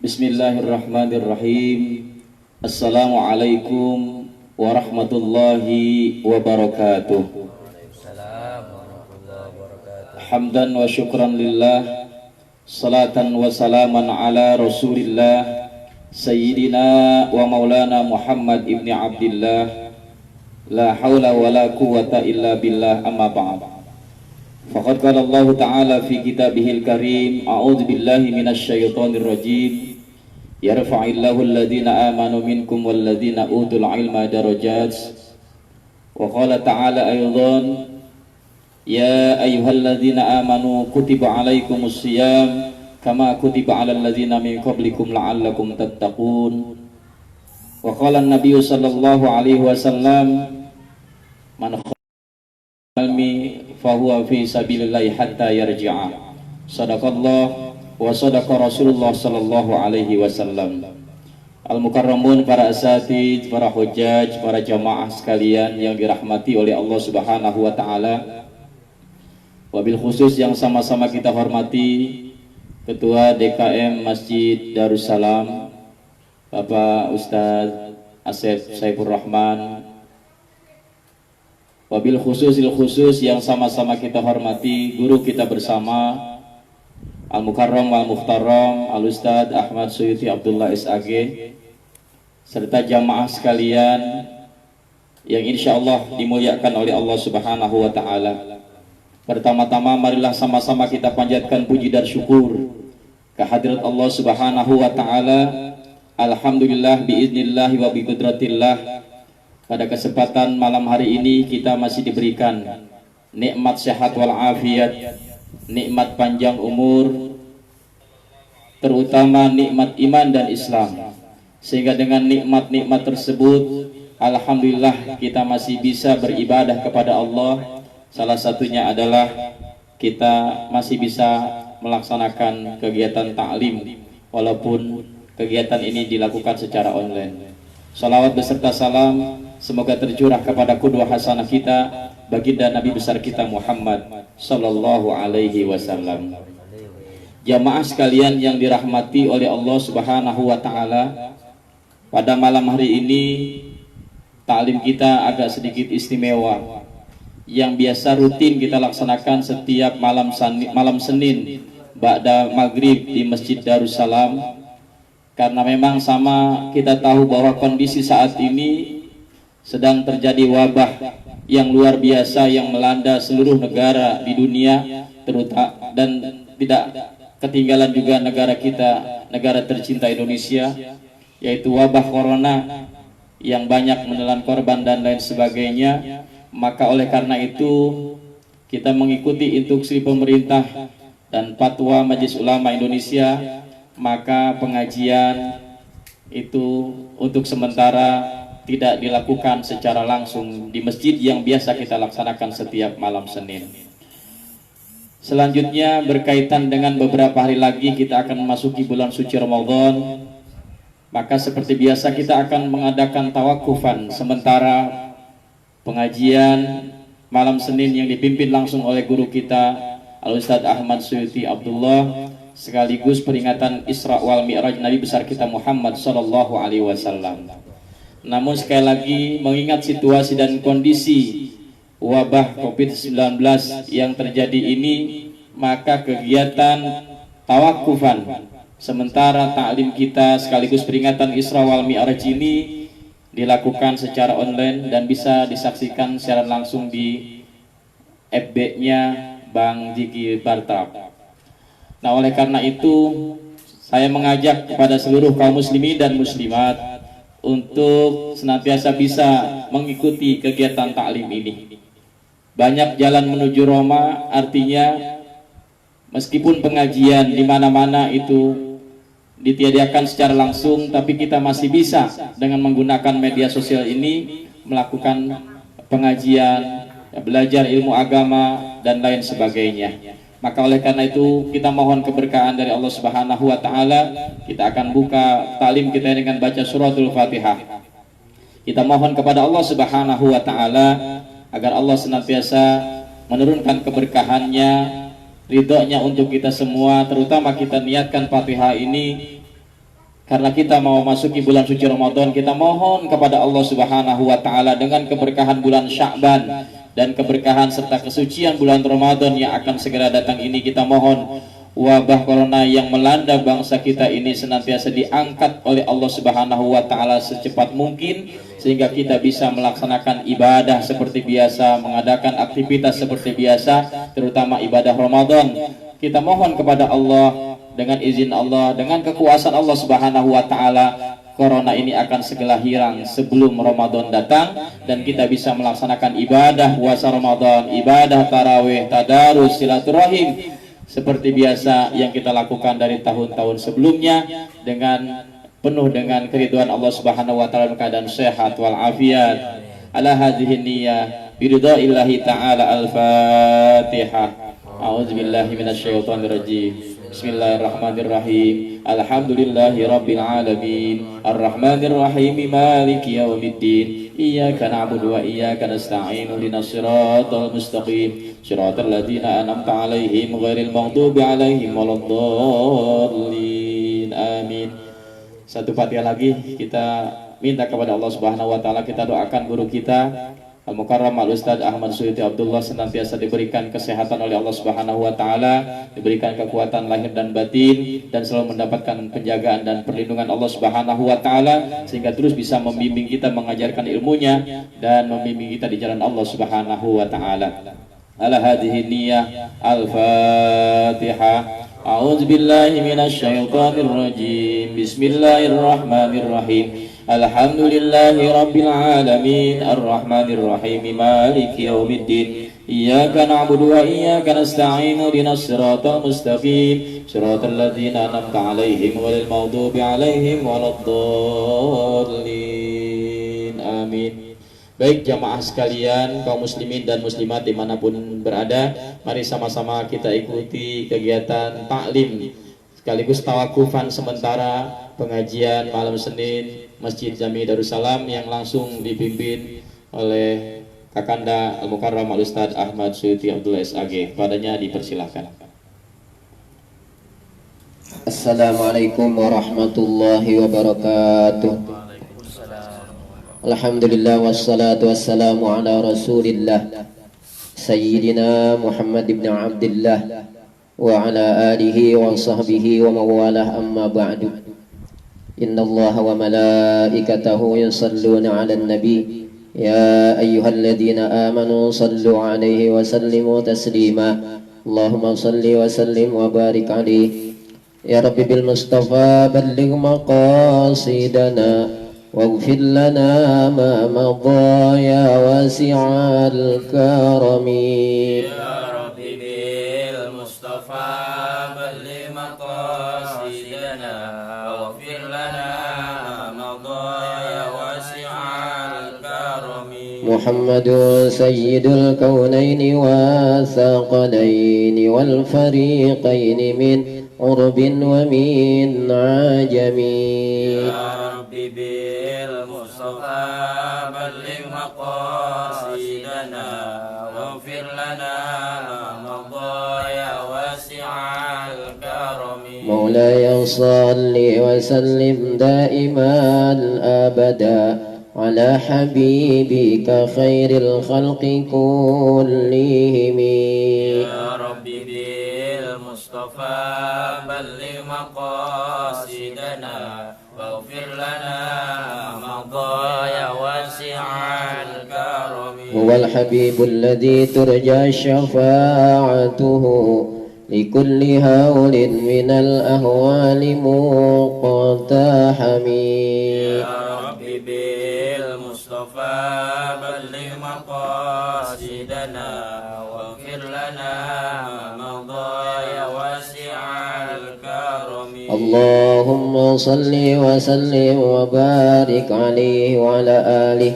Bismillahirrahmanirrahim. Assalamualaikum warahmatullahi wabarakatuh. Hamdan wa syukran lillah, salatan wa salaman ala rasulillah, sayyidina wa maulana Muhammad ibni Abdillah. La hawla wa la quwata illa billah, amma ba'd. Faqad qala Allah Ta'ala fi kitabihil karim, a'udzu billahi minasy syaithanir rajim. Yarfa'illahu alladhina amanu minkum walladhina utul ilma darajat. Wa qala ta'ala aydan, ya ayyuhalladzina amanu kutiba alaikumus siyam kama kutiba alal ladzina min qablikum la'allakum tattaqun. Wa qala an-nabiy sallallahu alaihi wasallam, man khalmi fahuwa fi sabilillahi hatta yarji'a. Sadaqallah wa sadaqa Rasulullah sallallahu alaihi wasallam. Al-mukarramun, para asatidz, para hujjaj, para jamaah sekalian yang dirahmati oleh Allah Subhanahu wa taala. Wabil khusus yang sama-sama kita hormati Ketua DKM Masjid Darussalam Bapak Ustadz Asep Saifur Rahman. Wabil khusus yang sama-sama kita hormati guru kita bersama Al-Mukarram wal-Muhtaram Al-Ustadz Ahmad Suyuti Abdullah SAG, serta jamaah sekalian yang insya Allah dimuliakan oleh Allah Subhanahu wa ta'ala. Pertama-tama marilah sama-sama kita panjatkan puji dan syukur kehadirat Allah Subhanahu wa ta'ala. Alhamdulillah biiznillah wa biqudratillah, pada kesempatan malam hari ini kita masih diberikan nikmat sehat wal afiat, nikmat panjang umur, terutama nikmat iman dan Islam. Sehingga dengan nikmat-nikmat tersebut, alhamdulillah kita masih bisa beribadah kepada Allah. Salah satunya adalah kita masih bisa melaksanakan kegiatan ta'lim, walaupun kegiatan ini dilakukan secara online. Salawat beserta salam semoga tercurah kepada qudwah hasanah kita, baginda Nabi besar kita Muhammad sallallahu alaihi wasallam. Jamaah sekalian yang dirahmati oleh Allah Subhanahu wa taala, pada malam hari ini ta'lim kita agak sedikit istimewa. Yang biasa rutin kita laksanakan setiap malam Senin ba'da maghrib di Masjid Darussalam, karena memang sama kita tahu bahwa kondisi saat ini sedang terjadi wabah yang luar biasa yang melanda seluruh negara di dunia, terutama dan tidak ketinggalan juga negara kita, negara tercinta Indonesia, yaitu wabah corona yang banyak menelan korban dan lain sebagainya. Maka oleh karena itu kita mengikuti instruksi pemerintah dan fatwa Majelis Ulama Indonesia, maka pengajian itu untuk sementara tidak dilakukan secara langsung di masjid yang biasa kita laksanakan setiap malam Senin. Selanjutnya berkaitan dengan beberapa hari lagi kita akan memasuki bulan suci Ramadan, maka seperti biasa kita akan mengadakan tawakufan sementara pengajian malam Senin yang dipimpin langsung oleh guru kita Al-Ustadz Ahmad Suyuti Abdullah, sekaligus peringatan Isra wal Mi'raj Nabi besar kita Muhammad sallallahu alaihi wasallam. Namun sekali lagi mengingat situasi dan kondisi wabah COVID-19 yang terjadi ini, maka kegiatan tawakufan sementara ta'lim kita sekaligus peringatan Isra wal Mi'raj ini dilakukan secara online dan bisa disaksikan secara langsung di FB-nya Bang Jiki Bartrap. Nah, oleh karena itu saya mengajak kepada seluruh kaum muslimin dan muslimat untuk senantiasa bisa mengikuti kegiatan taklim ini. Banyak jalan menuju Roma, artinya meskipun pengajian di mana-mana itu ditiadakan secara langsung, tapi kita masih bisa dengan menggunakan media sosial ini melakukan pengajian, belajar ilmu agama dan lain sebagainya. Maka oleh karena itu kita mohon keberkahan dari Allah Subhanahu wa taala. Kita akan buka taklim kita dengan baca suratul Fatihah. Kita mohon kepada Allah Subhanahu wa taala agar Allah senantiasa menurunkan keberkahannya, ridhonya untuk kita semua, terutama kita niatkan Fatihah ini Karena kita mau masuki bulan suci Ramadan, kita mohon kepada Allah Subhanahu wa taala dengan keberkahan bulan Sya'ban dan keberkahan serta kesucian bulan Ramadan yang akan segera datang ini, kita mohon wabah corona yang melanda bangsa kita ini senantiasa diangkat oleh Allah Subhanahu wa taala secepat mungkin, sehingga kita bisa melaksanakan ibadah seperti biasa, mengadakan aktivitas seperti biasa, terutama ibadah Ramadan. Kita mohon kepada Allah, dengan izin Allah, dengan kekuasaan Allah Subhanahu wa taala, corona ini akan segera hilang sebelum Ramadan datang dan kita bisa melaksanakan ibadah puasa Ramadan, ibadah tarawih, tadarus, silaturahim seperti biasa yang kita lakukan dari tahun-tahun sebelumnya, dengan penuh dengan keridhaan Allah Subhanahu wa taala, keadaan sehat wal afiat. Ala hadhihi niyyah biridaillahi taala. Al-Fatihah. A'udzubillahi minasyaitonir rajim. Bismillahirrahmanirrahim. Alhamdulillahi rabbil alamin. Arrahmanir rahim. Maliki yaumiddin. Iyyaka na'budu wa iyyaka nasta'in. Ihdinas siratal mustaqim. Siratal ladzina an'amta 'alaihim ghairil maghdubi 'alaihim waladdallin. Amin. Satu Fatihah lagi kita minta kepada Allah Subhanahu wa taala, kita doakan guru kita Al-Mukarram Al-Ustaz Ahmad Suyuti Abdullah senantiasa diberikan kesehatan oleh Allah Subhanahu wa taala, diberikan kekuatan lahir dan batin, dan selalu mendapatkan penjagaan dan perlindungan Allah Subhanahu wa taala, sehingga terus bisa membimbing kita, mengajarkan ilmunya dan membimbing kita di jalan Allah Subhanahu wa taala. Ala hadhihi niyyah. Al-Fatihah. A'udzu billahi minasyaitonir rajim. Bismillahirrahmanirrahim. Alhamdulillahi rabbil alamin. Arrahmanir rahim. Maliki yaumiddin. Iyyaka na'budu wa iyyaka nasta'in. Ihdinas siratal mustaqim. Siratal ladzina an'amta 'alaihim ghairil maghdubi 'alaihim waladdallin. Amin. Baik jamaah sekalian, kaum muslimin dan muslimat dimanapun berada, mari sama-sama kita ikuti kegiatan taklim sekaligus tawakufan sementara pengajian malam Senin Masjid Jami Darussalam yang langsung dipimpin oleh Kakanda Al-Mukarram Al-Ustaz Ahmad Suyuti Abdullah SAG. Padanya dipersilahkan. Assalamualaikum warahmatullahi wabarakatuh. Alhamdulillah wassalatu wassalamu ala rasulillah Sayyidina Muhammad ibn Abdullah wa ala alihi wa sahbihi wa mawalah, amma ba'du. Inna Allah wa malaikatahu yusalluna ala nabi ya ayyuhalladzina amanu sallu alaihi wa sallimu taslima. Allahumma salli wa sallim wa barik alaihi. Ya Rabbi bil Mustafa balligh maqasidana واغفر لنا ما مضى يا واسع الكرم. يا ربي بالمصطفى بلغ مقاصدنا واغفر لنا ما مضى يا واسع الكرم. محمد سيد الكونين والثقلين والفريقين من عرب ومن عجم. بالمصطفى بلغ مقاصدنا واغفر لنا ما مضى يا واسع الكرم. مولاي صل وسلم دائما أبدا على حبيبك خير الخلق كلهم. يا ربي بالمصطفى بلغ مقاصدنا واغفر لنا مضى يا واسع الكرم. هو الحبيب الذي ترجى شفاعته لكل هول من الأهوال مقتحم. يا ربي بالمصطفى بلغ مقاصدنا واغفر لنا مضى يا واسع الكرم. اللهم صل وسلم وبارك عليه وعلى آله.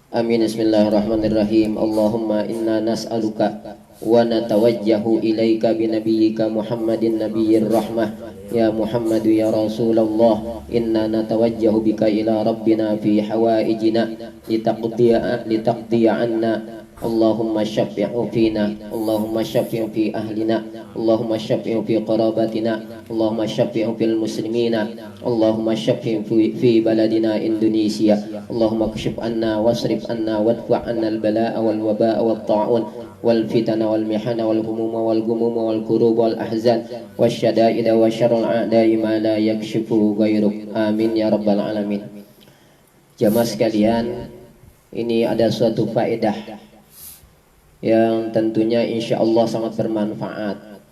Amin. Bismillahirrahmanirrahim. Allahumma inna nas'aluka wa natawajjahu ilaika binabiyyika Muhammadin nabiyyir rahmah. Ya Muhammad ya Rasulullah, inna natawajjahu bika ila rabbina fi hawaijina litaqdiya anna Allahumma syafi'u fina, Allahumma syafi'u fi ahlina, Allahumma syafi'u fi qarabatina, Allahumma syafi'u fil muslimina, Allahumma syafi'u fi baladina Indonesia, Allahumma kashif anna wasrif anna wadfa' anna al-bala'a wal waba'a wat ta'un wal fitana wal mihana wal humuma wal gumuma wal kurub wal ahzan wasyada'ida wa syarrul a'da'i ma la yakshifu ghairuk. Amin ya rabbal alamin. Jamaah sekalian, ini ada suatu faedah yang tentunya insya Allah sangat bermanfaat.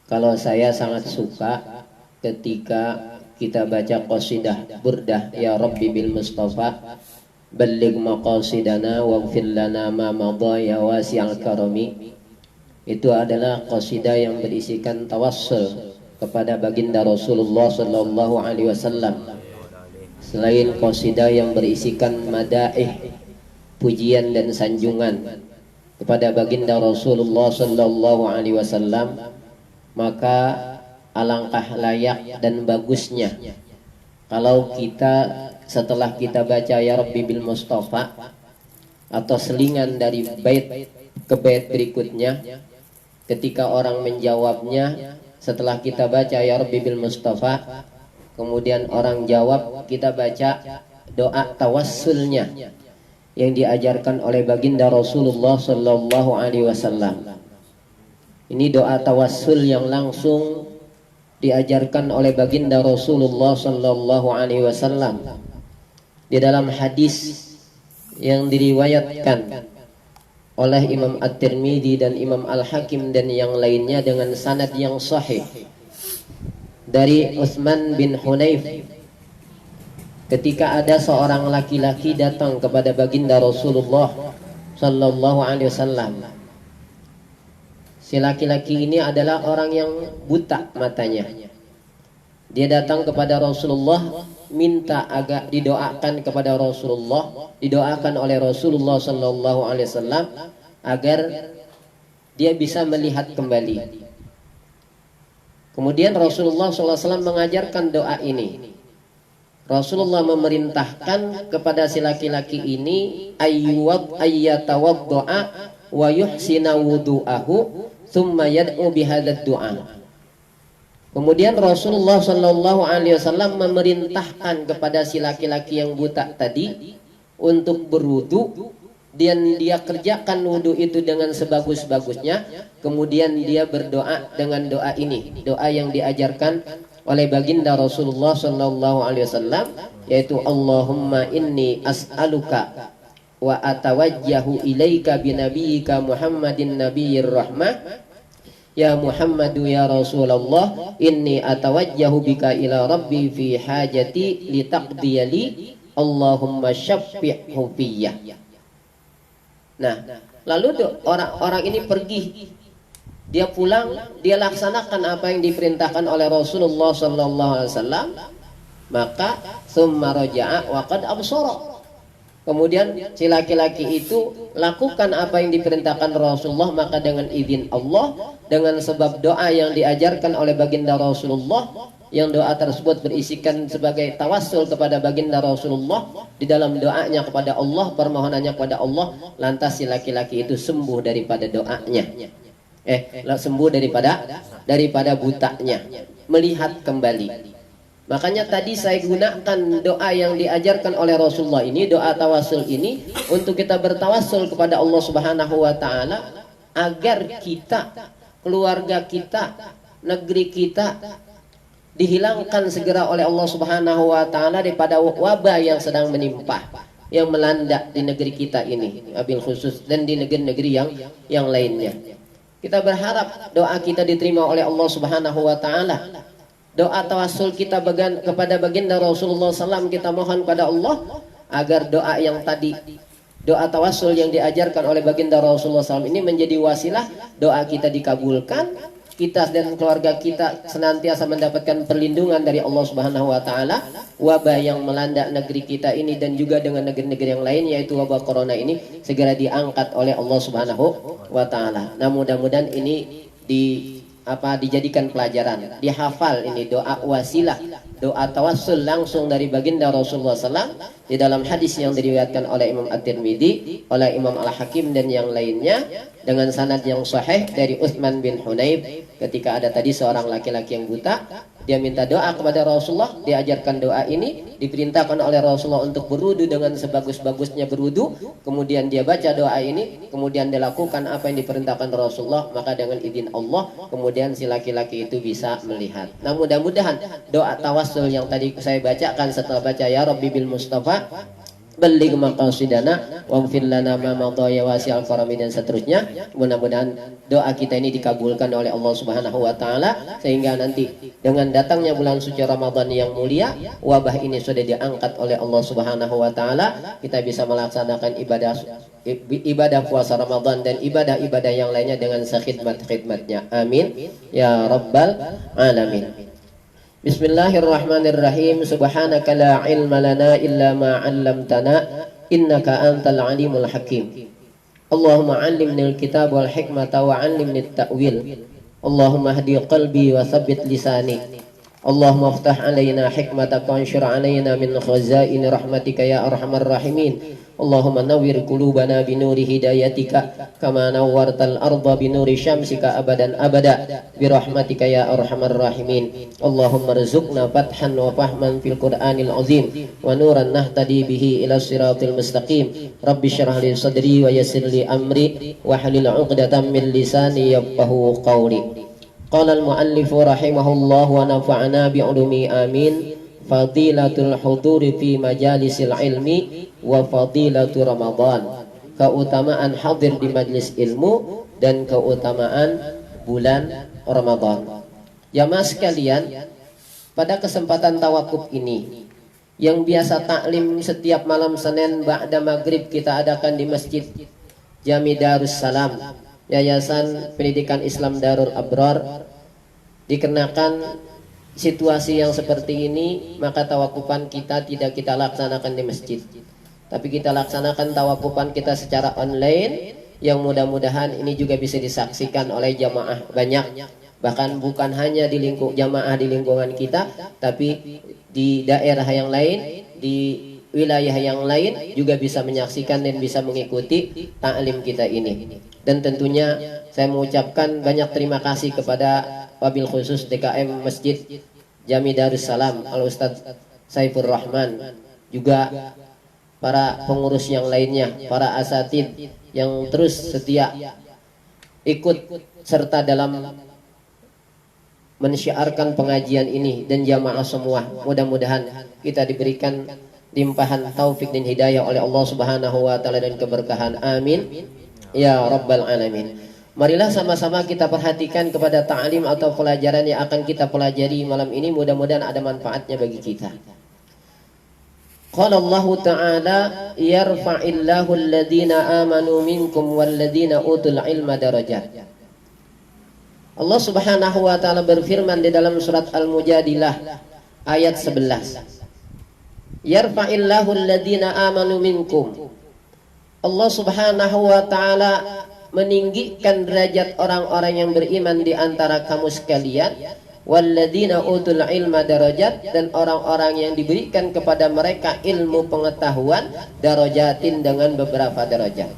Kalau saya sangat suka ketika kita baca qasidah burdah ya Rabbi bil Mustafa balligh maqasidana waghfir lana ma madha ya wasi'al karami. Itu adalah qasidah yang berisikan tawassul kepada baginda Rasulullah sallallahu alaihi wasallam. Selain qasidah yang berisikan madaih, pujian dan sanjungan kepada baginda Rasulullah sallallahu alaihi wasallam, maka alangkah layak dan bagusnya kalau kita setelah kita baca ya Rabbi bil Mustafa atau selingan dari bait ke bait berikutnya, ketika orang menjawabnya setelah kita baca ya Rabbi bil Mustafa, kemudian orang jawab, kita baca doa tawassulnya yang diajarkan oleh baginda Rasulullah sallallahu alaihi wasallam. Ini doa tawassul yang langsung diajarkan oleh baginda Rasulullah sallallahu alaihi wasallam di dalam hadis yang diriwayatkan oleh Imam At-Tirmidzi dan Imam Al-Hakim dan yang lainnya dengan sanad yang sahih dari Utsman bin Hunayf. Ketika ada seorang laki-laki datang kepada baginda Rasulullah sallallahu alaihi wasallam. Si laki-laki ini adalah orang yang buta matanya. Dia datang kepada Rasulullah minta agar didoakan kepada Rasulullah, didoakan oleh Rasulullah sallallahu alaihi wasallam agar dia bisa melihat kembali. Kemudian Rasulullah sallallahu alaihi wasallam mengajarkan doa ini. Rasulullah memerintahkan kepada si laki-laki ini ayyatawaddo'a wa yuhsina wudu'ahu thumma yad'u bihadzal du'a. Kemudian Rasulullah sallallahu alaihi wasallam memerintahkan kepada si laki-laki yang buta tadi untuk berwudu, dan dia kerjakan wudu itu dengan sebagus-bagusnya. Kemudian dia berdoa dengan doa ini, doa yang diajarkan oleh baginda Rasulullah sallallahu alaihi wasallam, yaitu Allahumma inni as'aluka wa atawajjahu ilaika binabiyyika Muhammadin nabiyyir rahmah ya Muhammadu ya Rasulullah inni atawajjahu bika ila rabbi fi hajati litaqdiyali Allahumma syaffi'hu fiyya. Nah, lalu orang ini pergi, dia pulang, dia laksanakan apa yang diperintahkan oleh Rasulullah sallallahu alaihi wasallam, maka summa raja'a wa qad absara. Kemudian si laki-laki itu lakukan apa yang diperintahkan Rasulullah, maka dengan izin Allah, dengan sebab doa yang diajarkan oleh baginda Rasulullah, yang doa tersebut berisikan sebagai tawassul kepada baginda Rasulullah, di dalam doanya kepada Allah, permohonannya kepada Allah, lantas si laki-laki itu sembuh daripada doanya. Sembuh daripada butanya, melihat kembali. Makanya tadi saya gunakan doa yang diajarkan oleh Rasulullah ini, doa tawassul ini, untuk kita bertawassul kepada Allah Subhanahu wa taala agar kita, keluarga kita, negeri kita dihilangkan segera oleh Allah Subhanahu wa taala daripada wabah yang sedang menimpa, yang melanda di negeri kita ini, wabil khusus, dan di negeri-negeri yang lainnya. Kita berharap doa kita diterima oleh Allah Subhanahu wa taala. Doa tawassul kita kepada baginda Rasulullah SAW, kita mohon pada Allah agar doa yang tadi, doa tawassul yang diajarkan oleh baginda Rasulullah SAW ini menjadi wasilah doa kita dikabulkan, kita dan keluarga kita senantiasa mendapatkan perlindungan dari Allah Subhanahu wa taala, wabah yang melanda negeri kita ini dan juga dengan negeri-negeri yang lain, yaitu wabah corona ini segera diangkat oleh Allah Subhanahu wa taala. Nah, mudah-mudahan ini dijadikan pelajaran, dihafal ini doa wasilah, doa tawassul langsung dari baginda Rasulullah SAW di dalam hadis yang diriwayatkan oleh Imam At-Tirmidzi, oleh Imam Al-Hakim dan yang lainnya dengan sanad yang sahih dari Utsman bin Hunayf. Ketika ada tadi seorang laki-laki yang buta, dia minta doa kepada Rasulullah, diajarkan doa ini, diperintahkan oleh Rasulullah untuk berwudu dengan sebagus-bagusnya berwudu, kemudian dia baca doa ini, kemudian dia lakukan apa yang diperintahkan Rasulullah, maka dengan izin Allah kemudian si laki-laki itu bisa melihat. Nah, mudah-mudahan doa tawassul yang tadi saya bacakan setelah baca ya Rabbi bil Mustafa balligh maqasidana waghfir lana ma madha ya wasi'al karami dan seterusnya, mudah-mudahan doa kita ini dikabulkan oleh Allah Subhanahu wa taala sehingga nanti dengan datangnya bulan suci Ramadan yang mulia, wabah ini sudah diangkat oleh Allah Subhanahu wa taala, kita bisa melaksanakan ibadah puasa Ramadan dan ibadah-ibadah yang lainnya dengan sekhidmat-khidmatnya. Amin ya rabbal alamin. Bismillahirrahmanirrahim. Subhanaka la ilma lana illa ma 'allamtana innaka antal alimul hakim. Allahumma 'allimni al-kitab wal hikmata wa 'allimni at-ta'wil. Allahumma hdi qalbi wa tsabbit lisani. Allahumma iftah 'alaina hikmataka wa anshur 'alaina min khazain rahmatika ya arhamar rahimin. Allahumma nawwir qulubana bi nuri hidayatika kama nawwartal arda bi nuri syamsika abadan abada bi rahmatika ya arhamar rahimin. Allahumma rzuqna fathan wa fahman fil Qur'anil azim wa nuran nahtadi bihi ila siratil mustaqim. Rabbi shrah li sadri wa yassir li amri wa hlul 'uqdatam min lisani yafqahu qawli. Qala al-muallif rahimahullah wa nafa'ana bi 'ulumi amin. Fadilatul huduri fi majalisil ilmi wa fadilatu Ramadan, keutamaan hadir di majlis ilmu dan keutamaan bulan Ramadan. Jamaah sekalian, pada kesempatan tawakuf ini yang biasa taklim setiap malam Senin ba'da maghrib kita adakan di Masjid Jami Darus Salam, Yayasan Pendidikan Islam Darul Abrar, dikarenakan situasi yang seperti ini, maka tawakufan kita tidak kita laksanakan di masjid, tapi kita laksanakan tawakufan kita secara online, yang mudah-mudahan ini juga bisa disaksikan oleh jamaah banyak, bahkan bukan hanya di lingkup jamaah di lingkungan kita, tapi di daerah yang lain, di wilayah yang lain juga bisa menyaksikan dan bisa mengikuti taklim kita ini. Dan tentunya saya mengucapkan banyak terima kasih kepada wabil khusus DKM Masjid Jami Darus Salam Al-Ustadz Saifur Rahman, juga para pengurus yang lainnya, para asatid yang terus setia ikut serta dalam mensyiarkan pengajian ini, dan jamaah semua. Mudah-mudahan kita diberikan limpahan taufik dan hidayah oleh Allah Subhanahu wa taala dan keberkahan. Amin ya rabbal alamin. Marilah sama-sama kita perhatikan kepada ta'lim atau pelajaran yang akan kita pelajari malam ini, mudah-mudahan ada manfaatnya bagi kita. Qala Allah Ta'ala yarfa'illahu alladhina amanu minkum walladhina utul ilma darajat. Allah Subhanahu wa taala berfirman di dalam surat Al-Mujadilah ayat 11. Yarfa'illahu alladhina amanu minkum. Allah Subhanahu wa taala meninggikan derajat orang-orang yang beriman di antara kamu sekalian, walladzina utul ilma darajat, dan orang-orang yang diberikan kepada mereka ilmu pengetahuan darajatin, dengan beberapa derajat.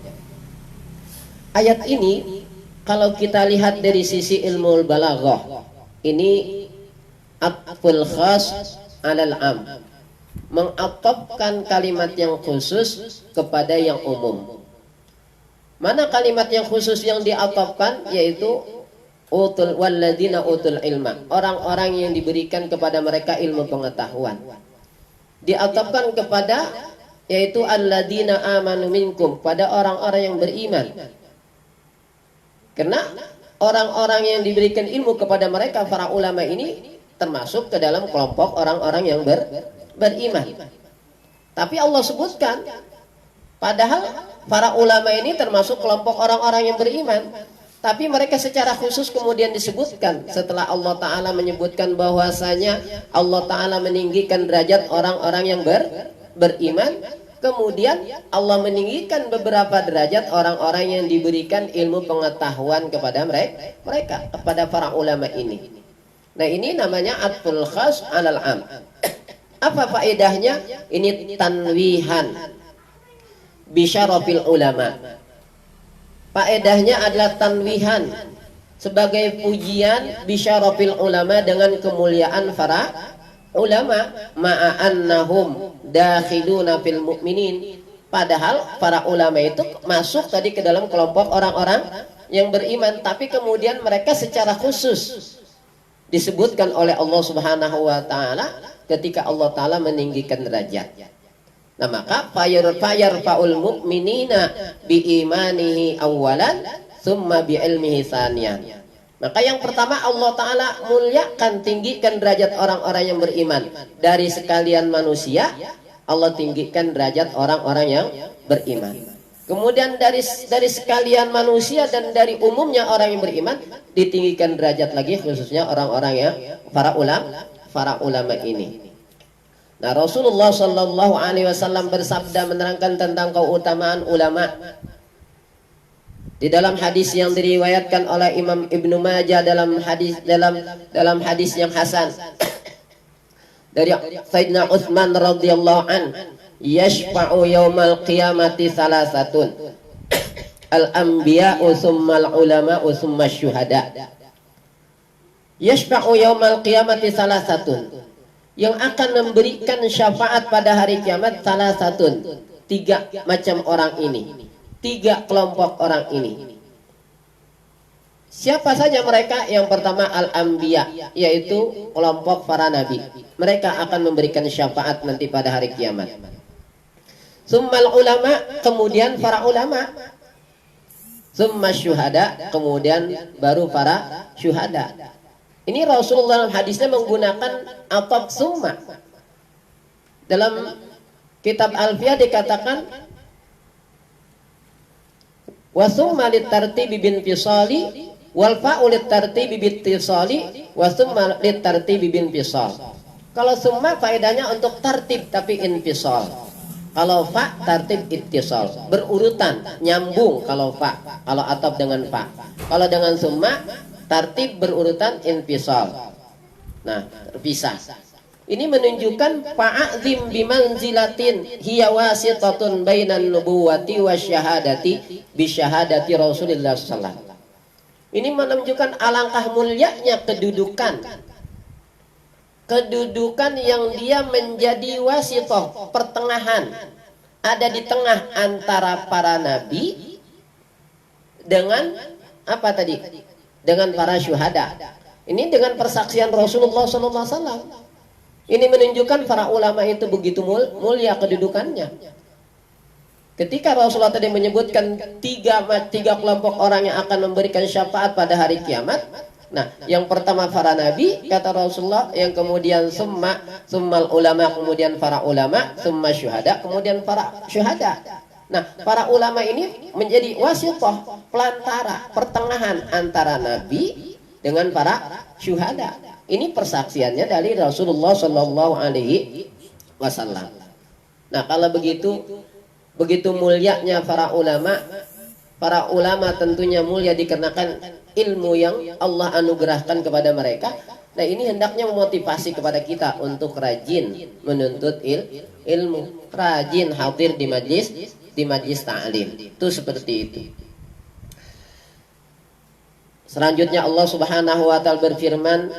Ayat ini kalau kita lihat dari sisi ilmu balaghah, ini atful khas alal am, mengatofkan kalimat yang khusus kepada yang umum. Mana kalimat yang khusus yang diatofkan? Yaitu utul walladzina utul ilma, orang-orang yang diberikan kepada mereka ilmu pengetahuan. Diatofkan kepada, yaitu alladzina amanu minkum, pada orang-orang yang beriman. Karena orang-orang yang diberikan ilmu kepada mereka, para ulama ini termasuk ke dalam kelompok orang-orang yang beriman. Tapi Allah sebutkan, padahal para ulama ini termasuk kelompok orang-orang yang beriman, tapi mereka secara khusus kemudian disebutkan setelah Allah Ta'ala menyebutkan bahwasanya Allah Ta'ala meninggikan derajat orang-orang yang beriman. kemudian Allah meninggikan beberapa derajat orang-orang yang diberikan ilmu pengetahuan kepada mereka, kepada para ulama ini. Nah, ini namanya atful khas alal am. Apa faedahnya? Ini tanwihan bisyarafil ulama. Faedahnya adalah tanwihan, sebagai pujian bisyarafil ulama, dengan kemuliaan para ulama, ma'annahum dakhiluna fil mu'minin. Padahal para ulama itu masuk tadi ke dalam kelompok orang-orang yang beriman, tapi kemudian mereka secara khusus disebutkan oleh Allah Subhanahu wa taala ketika Allah taala meninggikan derajat. Nah, maka fayarfa'ul mu'minina bi imanihi awwalan tsumma bi ilmihi tsaniyan. Maka yang pertama Allah taala muliakan, tinggikan derajat orang-orang yang beriman. Dari sekalian manusia Allah tinggikan derajat orang-orang yang beriman. Kemudian dari sekalian manusia dan dari umumnya orang yang beriman ditinggikan derajat lagi, khususnya orang-orang yang para ulama ini. Nah, Rasulullah Shallallahu Alaihi Wasallam bersabda menerangkan tentang keutamaan ulama di dalam hadis yang diriwayatkan oleh Imam Ibnu Majah dalam hadis yang hasan dari Sayyidina Utsman radhiyallahu an, yashfa'u yaumal qiyamati salasatun, al-anbiya'u tsummal ulama'u tsumma syuhada. Yashfa'u yaumal qiyamati salasatun, yang akan memberikan syafaat pada hari kiamat, salasatun, 3 macam orang ini, 3 kelompok orang ini. Siapa saja mereka? Yang pertama al-anbiya, yaitu kelompok para nabi. Mereka akan memberikan syafaat nanti pada hari kiamat. Tsummal ulama, kemudian para ulama. Tsumma syuhada, kemudian baru para syuhada. Ini Rasulullah dalam hadisnya menggunakan ataf summa. Dalam kitab Alfiyah dikatakan wa summa litartibi bin fisali wal fa'u litartibi bittisali wa summa litartibi bin fisal. Kalau summa faedahnya untuk tartib tapi infisal. Kalau fa tartib ittisal, berurutan, nyambung kalau fa, kalau ataf dengan fa. Kalau dengan summa tartib berurutan infisal. Nah, terpisah. Ini menunjukkan fa'azim bimanzilatin hiya wasitatun bainan nubuwati wasyahadati bisyahadati Rasulullah sallallahu alaihi wasallam. Ini menunjukkan alangkah mulianya kedudukan yang dia menjadi wasithah, pertengahan, ada di tengah antara para nabi dengan apa tadi? Dengan para syuhada. Ini dengan persaksian Rasulullah SAW. Ini menunjukkan para ulama itu begitu mulia kedudukannya. Ketika Rasulullah tadi menyebutkan tiga kelompok orang yang akan memberikan syafaat pada hari kiamat. Nah, yang pertama para nabi, kata Rasulullah, yang kemudian summal ulama, kemudian para ulama, summa syuhada, kemudian para syuhada. Nah, para ulama ini menjadi wasithah, pelantara, pertengahan antara nabi dengan para syuhada. Ini persaksiannya dari Rasulullah Shallallahu Alaihi Wasallam. Nah, kalau begitu mulianya para ulama tentunya mulia dikarenakan ilmu yang Allah anugerahkan kepada mereka. Nah, ini hendaknya memotivasi kepada kita untuk rajin menuntut ilmu, rajin hadir di majlis ta'lim. Itu seperti itu. Selanjutnya Allah Subhanahu wa taala berfirman,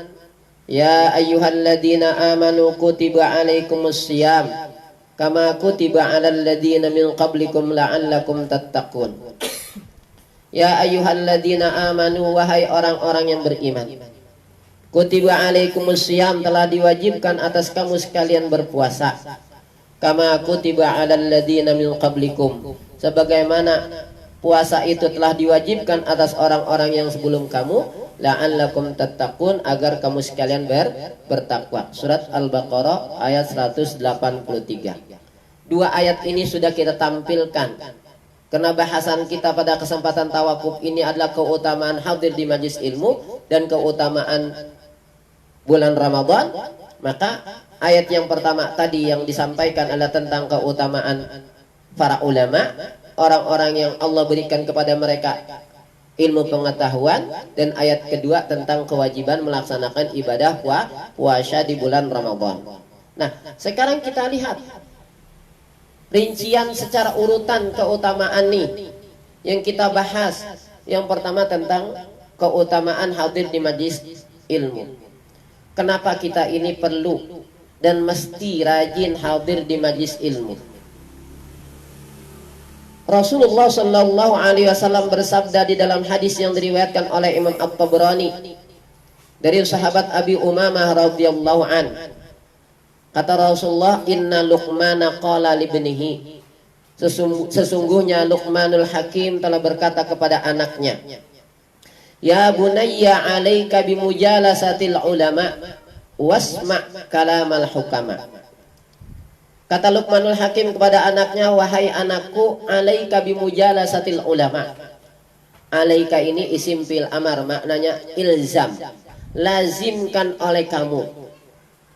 ya ayyuhalladzina amanu kutiba alaikumus syiyam kama kutiba alal ladzina min qablikum la'allakum tattaqun. Ya ayyuhalladzina amanu, wahai orang-orang yang beriman, kutiba alaikumus syiyam, telah diwajibkan atas kamu sekalian berpuasa, kama kutiba alal ladzina min qablikum, sebagaimana puasa itu telah diwajibkan atas orang-orang yang sebelum kamu, la'allakum tattaqun, agar kamu sekalian bertakwa. Surat Al-Baqarah ayat 183. 2 ayat ini sudah kita tampilkan karena bahasan kita pada kesempatan tawakuf ini adalah keutamaan hadir di majlis ilmu dan keutamaan bulan Ramadan. Maka ayat yang pertama tadi yang disampaikan adalah tentang keutamaan para ulama, orang-orang yang Allah berikan kepada mereka ilmu pengetahuan, dan ayat kedua tentang kewajiban melaksanakan ibadah puasa di bulan Ramadan. Nah, sekarang kita lihat rincian secara urutan keutamaan nih yang kita bahas. Yang pertama tentang keutamaan hadir di majlis ilmu. Kenapa kita ini perlu dan mesti rajin hadir di majlis ilmu? Rasulullah Shallallahu Alaihi Wasallam bersabda di dalam hadis yang diriwayatkan oleh Imam At-Tabrani dari sahabat Abi Umamah radhiyallahu an. Kata Rasulullah, Inna Luqmana qala libnihi. Sesungguhnya Luqmanul Hakim telah berkata kepada anaknya, Ya bunayya alaika bimujalasatil ulama wasma' kalamal hukama. Kata Luqmanul Hakim kepada anaknya, wahai anakku, alaika bimujalasatil ulama. Alaika ini isim fil amar, maknanya ilzam. Lazimkan oleh kamu,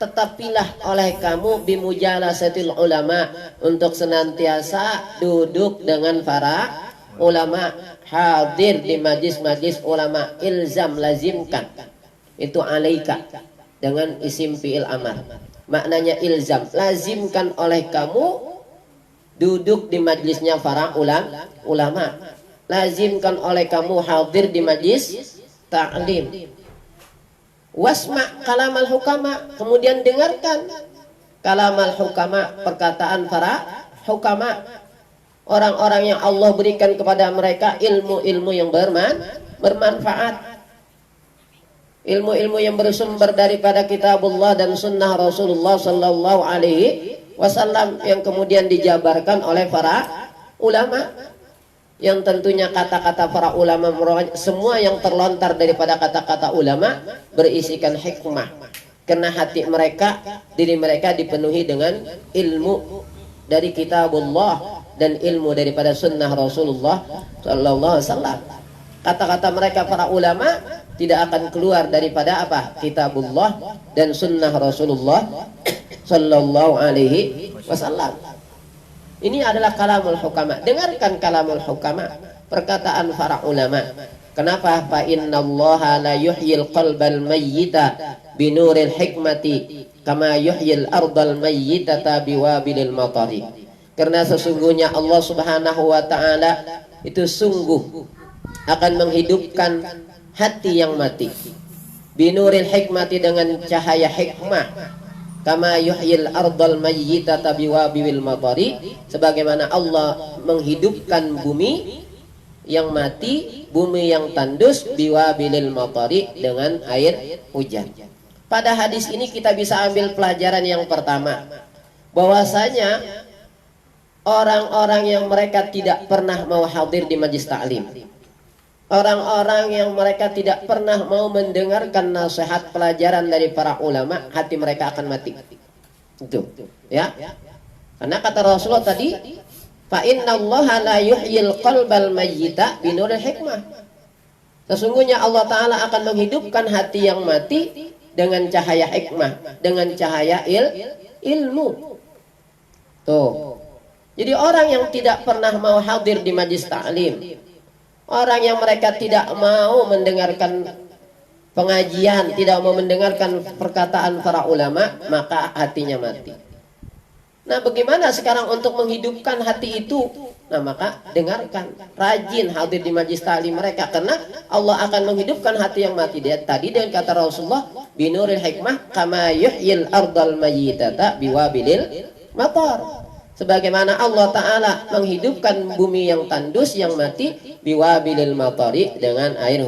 tetapilah oleh kamu bimujalasatil ulama, untuk senantiasa duduk dengan para ulama, hadir di majlis-majlis ulama. Ilzam, lazimkan, itu alaika dengan isim fi'il amar, maknanya ilzam, lazimkan oleh kamu duduk di majlisnya para ulama, lazimkan oleh kamu hadir di majlis ta'lim. Wasma' kalamal hukama, kemudian dengarkan kalamal hukama, perkataan para hukama, orang-orang yang Allah berikan kepada mereka ilmu-ilmu yang bermanfaat, ilmu-ilmu yang bersumber daripada kitabullah dan sunnah Rasulullah Sallallahu Alaihi Wasallam, yang kemudian dijabarkan oleh para ulama, yang tentunya kata-kata para ulama, semua yang terlontar daripada kata-kata ulama berisikan hikmah, karena hati mereka, diri mereka dipenuhi dengan ilmu dari kitabullah dan ilmu daripada sunnah Rasulullah Sallallahu Alaihi Wasallam. Kata-kata mereka para ulama tidak akan keluar daripada apa? Kitabullah dan sunnah Rasulullah Sallallahu Alaihi Wasallam. Ini adalah kalamul hukama. Dengarkan kalamul hukama, perkataan para ulama. Kenapa? Fa innallaha la yuhyil qalbal mayyita binuril hikmati kama yuhyil ardal mayyitata biwabilil matari. Karena sesungguhnya Allah Subhanahu wa taala itu sungguh akan menghidupkan hati yang mati. Binuril hikmati, dengan cahaya hikmah. Kama yuhyil ardal mayyitata biwabil matari, sebagaimana Allah menghidupkan bumi yang mati, bumi yang tandus, biwabilil matari, dengan air hujan. Pada hadis ini kita bisa ambil pelajaran yang pertama, bahwasanya orang-orang yang mereka tidak pernah mau hadir di majlis ta'lim, orang-orang yang mereka tidak pernah mau mendengarkan nasihat pelajaran dari para ulama, hati mereka akan mati. Itu, ya. Karena kata Rasulullah tadi, fa innallaha la yuhyil qalbal mayyita binuril hikmah. Sesungguhnya Allah taala akan menghidupkan hati yang mati dengan cahaya hikmah, dengan cahaya ilmu. Tuh. Jadi orang yang tidak pernah mau hadir di majlis ta'lim, orang yang mereka tidak mau mendengarkan pengajian, tidak mau mendengarkan perkataan para ulama, maka hatinya mati. Nah, bagaimana sekarang untuk menghidupkan hati itu? Nah, maka dengarkan, rajin hadir di majlis ta'lim mereka, karena Allah akan menghidupkan hati yang mati. Dia tadi dengan kata Rasulullah, binuril hikmah kama yuhyil ardal mayyitata biwabilil matar. Sebagaimana Allah Ta'ala menghidupkan bumi yang tandus, yang mati, biwabilil matari, dengan air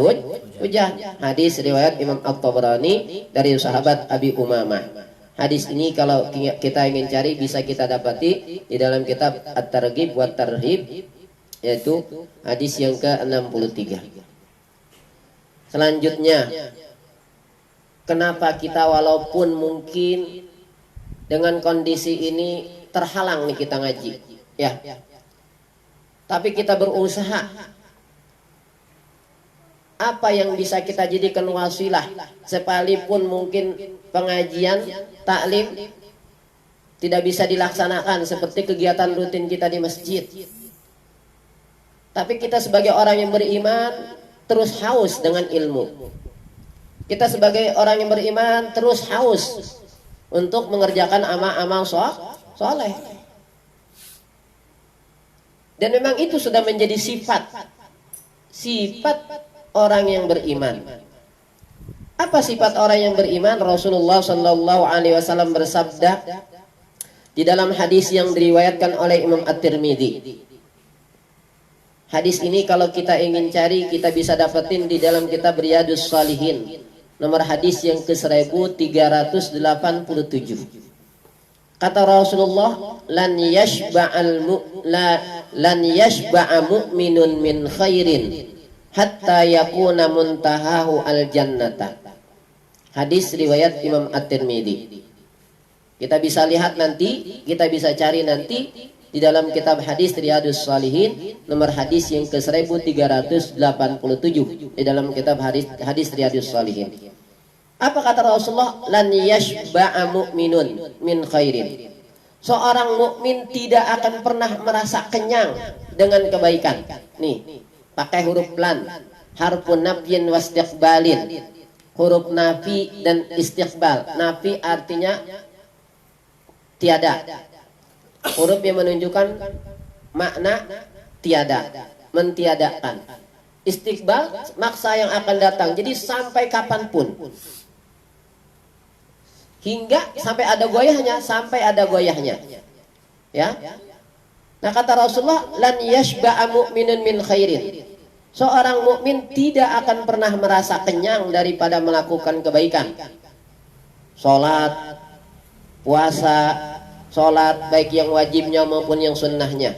hujan. Hadis riwayat Imam At-Tabrani dari sahabat Abi Umamah. Hadis ini kalau kita ingin cari bisa kita dapati di dalam kitab At-Targhib wa Tarhib, yaitu hadis yang ke-63. Selanjutnya, kenapa kita walaupun mungkin dengan kondisi ini terhalang nih kita ngaji, ya, tapi kita berusaha. Apa yang bisa kita jadikan wasilah, sekalipun mungkin pengajian taklim tidak bisa dilaksanakan seperti kegiatan rutin kita di masjid. Tapi kita sebagai orang yang beriman terus haus dengan ilmu. Kita sebagai orang yang beriman terus haus untuk mengerjakan amal-amal soleh. Dan memang itu sudah menjadi sifat orang yang beriman. Apa sifat orang yang beriman? Rasulullah Shallallahu Alaihi Wasallam bersabda di dalam hadis yang diriwayatkan oleh Imam At-Tirmidzi. Hadis ini kalau kita ingin cari, kita bisa dapetin di dalam kitab Riyadhus Shalihin, nomor hadis yang ke-1387. Kata Rasulullah, lan yashba'a mu'minun min khairin hatta yakuna muntahahu al jannata. Hadis riwayat Imam At-Tirmidzi. Kita bisa lihat nanti, kita bisa cari nanti di dalam kitab hadis Riyadhus Shalihin nomor hadis yang ke-1387 di dalam kitab hadis Riyadhus Shalihin. Apa kata Rasulullah? Lan yashba'a mu'minun min khairin. Seorang mukmin tidak akan pernah merasa kenyang dengan kebaikan. Nih, pakai huruf lan, harfun nafyin wastiqbalin. Huruf nafi dan istiqbal. Nafi artinya tiada. Huruf yang menunjukkan makna tiada, mentiadakan. Istiqbal maksa yang akan datang. Jadi sampai kapanpun. Hingga sampai ada goyahnya, ya. Nah kata Rasulullah, lan yashba'a mu'minun min khairin. Seorang mukmin tidak akan pernah merasa kenyang daripada melakukan kebaikan. Salat, puasa, salat baik yang wajibnya maupun yang sunnahnya.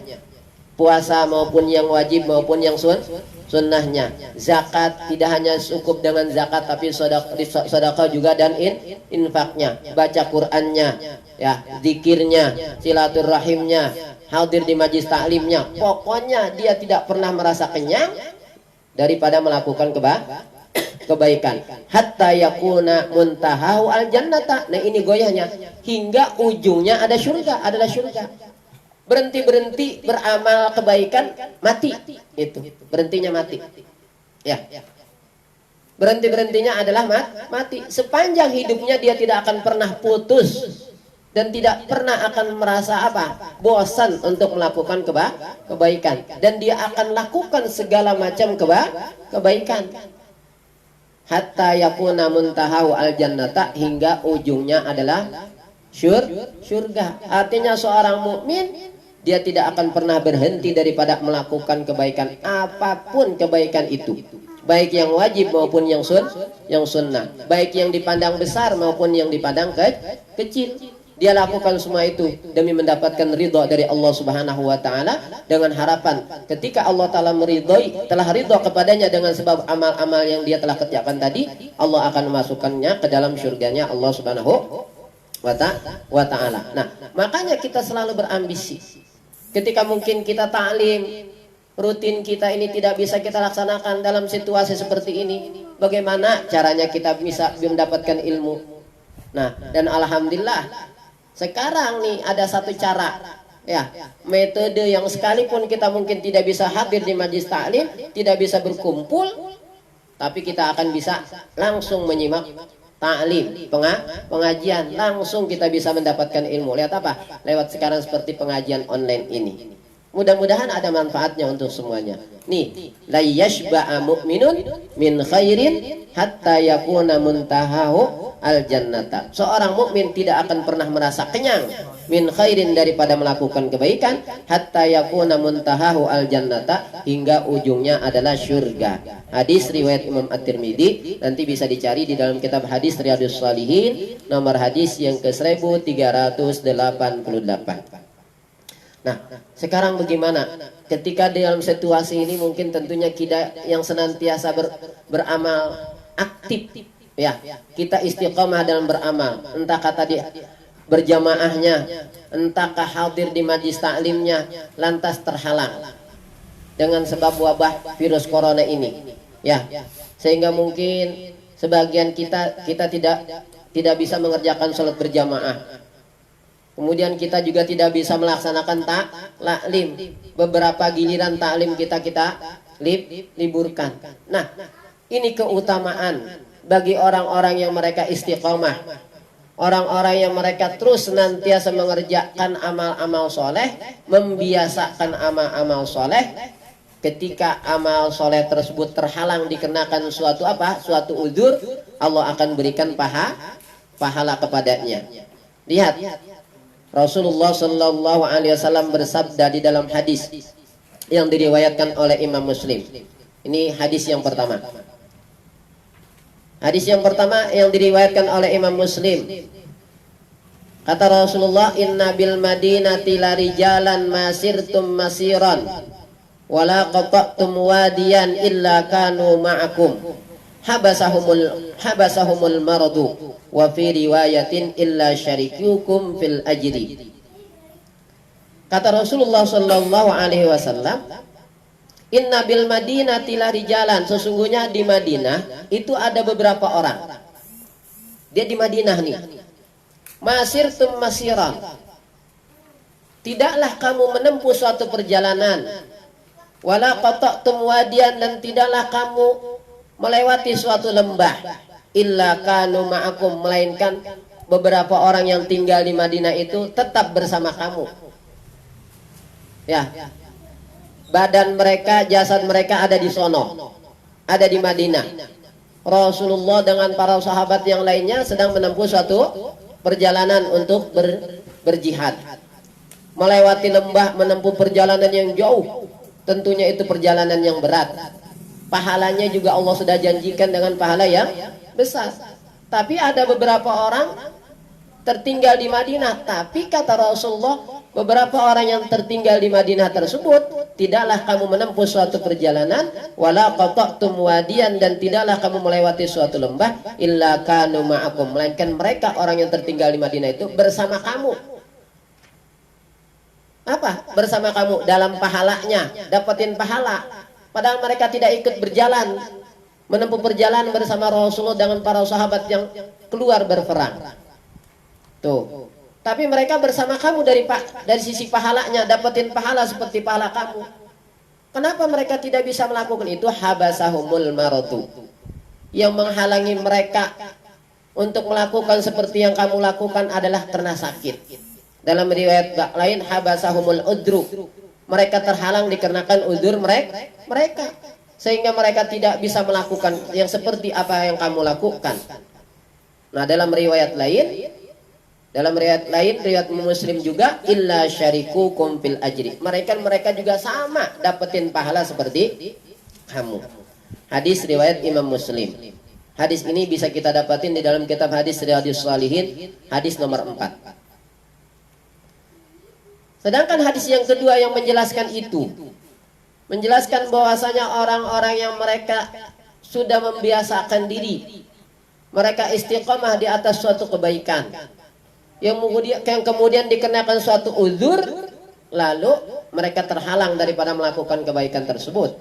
Puasa maupun yang wajib maupun yang sunnahnya. Zakat tidak hanya cukup dengan zakat, tapi sedekah juga dan infaknya, baca Qur'annya, ya, zikirnya, silaturahimnya, hadir di majlis taklimnya. Pokoknya dia tidak pernah merasa kenyang daripada melakukan kebaikan. Hatta yakuna muntahahu al jannata. Nah ini goyahnya, hingga ujungnya adalah surga. Berhenti beramal kebaikan, mati. Itu berhentinya mati, ya. Berhentinya adalah mati. Sepanjang hidupnya dia tidak akan pernah putus dan tidak pernah akan merasa bosan untuk melakukan kebaikan, dan dia akan lakukan segala macam kebaikan. Hatta yakuna muntahahu al jannata, hingga ujungnya adalah surga. Artinya seorang mukmin dia tidak akan pernah berhenti daripada melakukan kebaikan, apapun kebaikan itu, baik yang wajib maupun yang sunnah, baik yang dipandang besar maupun yang dipandang kecil. Dia lakukan semua itu demi mendapatkan ridha dari Allah Subhanahu wa taala, dengan harapan ketika Allah taala telah ridha kepadanya dengan sebab amal-amal yang dia telah kerjakan tadi, Allah akan memasukkannya ke dalam surganya Allah Subhanahu wa taala. Nah, makanya kita selalu berambisi. Ketika mungkin kita taklim rutin kita ini tidak bisa kita laksanakan dalam situasi seperti ini, bagaimana caranya kita bisa mendapatkan ilmu? Nah, dan alhamdulillah sekarang nih ada satu cara, ya, metode yang sekalipun kita mungkin tidak bisa hadir di majlis taklim, tidak bisa berkumpul, tapi kita akan bisa langsung menyimak taklim, pengajian, langsung kita bisa mendapatkan ilmu. Lihat apa? Lewat sekarang seperti pengajian online ini. Mudah-mudahan ada manfaatnya untuk semuanya. Nih, la yashba'a mu'minun min khairin hatta yakuna muntahahu al jannata. Seorang mukmin tidak akan pernah merasa kenyang min khairin daripada melakukan kebaikan, hatta yakuna muntahahu al jannata, hingga ujungnya adalah surga. Hadis riwayat Imam At-Tirmidzi, nanti bisa dicari di dalam kitab hadis Riyadhus Shalihin nomor hadis yang ke-1388. Nah, sekarang bagaimana? Ketika dalam situasi ini mungkin tentunya kita yang senantiasa beramal aktif, ya, kita istiqomah dalam beramal, entah kata dia berjamaahnya, entahkah hadir di majlis taklimnya, lantas terhalang dengan sebab wabah virus corona ini, ya, sehingga mungkin sebagian kita tidak bisa mengerjakan sholat berjamaah. Kemudian kita juga tidak bisa melaksanakan taklim. Beberapa giliran taklim kita liburkan. Nah, ini keutamaan bagi orang-orang yang mereka istiqomah. Orang-orang yang mereka terus senantiasa mengerjakan amal-amal soleh, membiasakan amal-amal soleh. Ketika amal soleh tersebut terhalang dikenakan suatu uzur, Allah akan berikan pahala kepadanya. Lihat, Rasulullah Shallallahu Alaihi Wasallam bersabda di dalam hadis yang diriwayatkan oleh Imam Muslim. Ini hadis yang pertama. Hadis yang pertama yang diriwayatkan oleh Imam Muslim. Kata Rasulullah, inna bil madinati larijalan masirtum masiran wala qata'tum wadiyan illa kanu ma'akum habasahumul maradu wa fi riwayatin illa syarikukum fil ajri. Kata Rasulullah sallallahu alaihi wasallam, inna bil madinati larijalan, sesungguhnya di Madinah itu ada beberapa orang. Dia di Madinah nih. Masirtum masiran. Tidaklah kamu menempuh suatu perjalanan. Wala qata'tum wadiyan, dan tidaklah kamu melewati suatu lembah. Illa kanu ma'akum, melainkan beberapa orang yang tinggal di Madinah itu tetap bersama kamu. Ya. Badan mereka, jasad mereka ada di sono, ada di Madinah. Rasulullah dengan para sahabat yang lainnya sedang menempuh suatu perjalanan untuk berjihad, melewati lembah, menempuh perjalanan yang jauh. Tentunya itu perjalanan yang berat. Pahalanya juga Allah sudah janjikan dengan pahala yang besar. Tapi ada beberapa orang tertinggal di Madinah. Tapi kata Rasulullah, beberapa orang yang tertinggal di Madinah tersebut, tidaklah kamu menempuh suatu perjalanan, wala qata'tum wadiyan, dan tidaklah kamu melewati suatu lembah, illa kanu ma'akum, melainkan mereka orang yang tertinggal di Madinah itu bersama kamu. Apa? Bersama kamu dalam pahalanya, dapatin pahala. Padahal mereka tidak ikut berjalan, menempuh perjalanan bersama Rasulullah dengan para sahabat yang keluar berperang. Tuh. Tapi mereka bersama kamu dari sisi pahalanya, dapetin pahala seperti pahala kamu. Kenapa mereka tidak bisa melakukan itu? Habasahumul maradu. Yang menghalangi mereka untuk melakukan seperti yang kamu lakukan adalah karena sakit. Dalam riwayat lain, habasahumul udru. Mereka terhalang dikarenakan udzur mereka. Sehingga mereka tidak bisa melakukan yang seperti apa yang kamu lakukan. Nah, dalam riwayat lain, riwayat Muslim juga, illa syarikukum fil ajri. Mereka juga sama dapetin pahala seperti kamu. Hadis riwayat Imam Muslim. Hadis ini bisa kita dapatin di dalam kitab hadis Riyadhus Shalihin, hadis nomor 4. Sedangkan hadis yang kedua yang menjelaskan itu, menjelaskan bahwasanya orang-orang yang mereka sudah membiasakan diri, mereka istiqomah di atas suatu kebaikan, yang kemudian dikenakan suatu uzur, lalu mereka terhalang daripada melakukan kebaikan tersebut.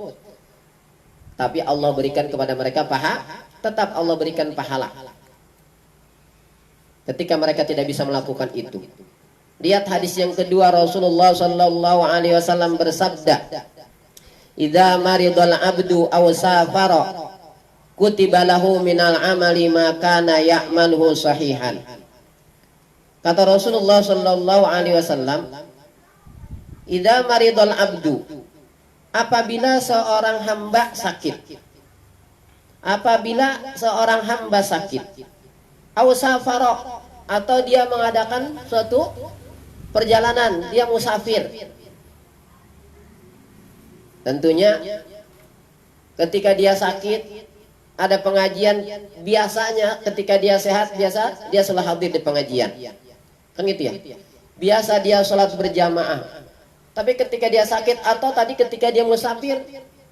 Tapi Allah berikan kepada mereka tetap Allah berikan pahala ketika mereka tidak bisa melakukan itu. Lihat hadis yang kedua, Rasulullah sallallahu alaihi wasallam bersabda, "Idza maridal abdu aw safara kutiba lahu minal amali ma kana ya'maluhu sahihan." Kata Rasulullah sallallahu alaihi wasallam, "Idza maridal abdu," apabila seorang hamba sakit. Apabila seorang hamba sakit, aw safara, atau dia mengadakan suatu perjalanan, dia musafir. Tentunya ketika dia sakit, ada pengajian, biasanya ketika dia sehat, biasa dia selalu hadir di pengajian. Kan gitu ya? Biasa dia sholat berjamaah. Tapi ketika dia sakit, atau tadi ketika dia musafir,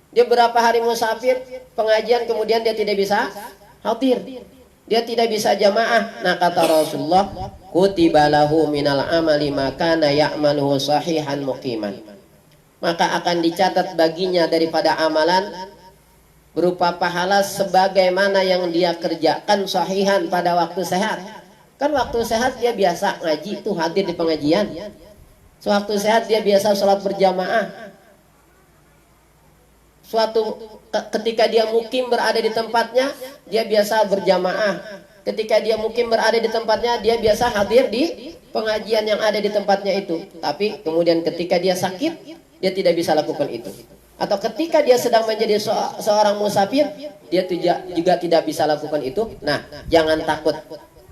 dia berapa hari musafir, pengajian, kemudian dia tidak bisa hadir, dia tidak bisa jamaah. Nah, kata Rasulullah, kutiba lahu minal amali makana ya'maluhu sahihan muqiman. Maka akan dicatat baginya daripada amalan berupa pahala sebagaimana yang dia kerjakan sahihan pada waktu sehat. Kan waktu sehat dia biasa ngaji tuh, hadir di pengajian. Sewaktu sehat dia biasa sholat berjamaah. Ketika dia mukim berada di tempatnya, dia biasa berjamaah. Ketika dia mukim berada di tempatnya, dia biasa hadir di pengajian yang ada di tempatnya itu. Tapi kemudian ketika dia sakit, dia tidak bisa lakukan itu. Atau ketika dia sedang menjadi seorang musafir, dia juga tidak bisa lakukan itu. Nah, jangan takut.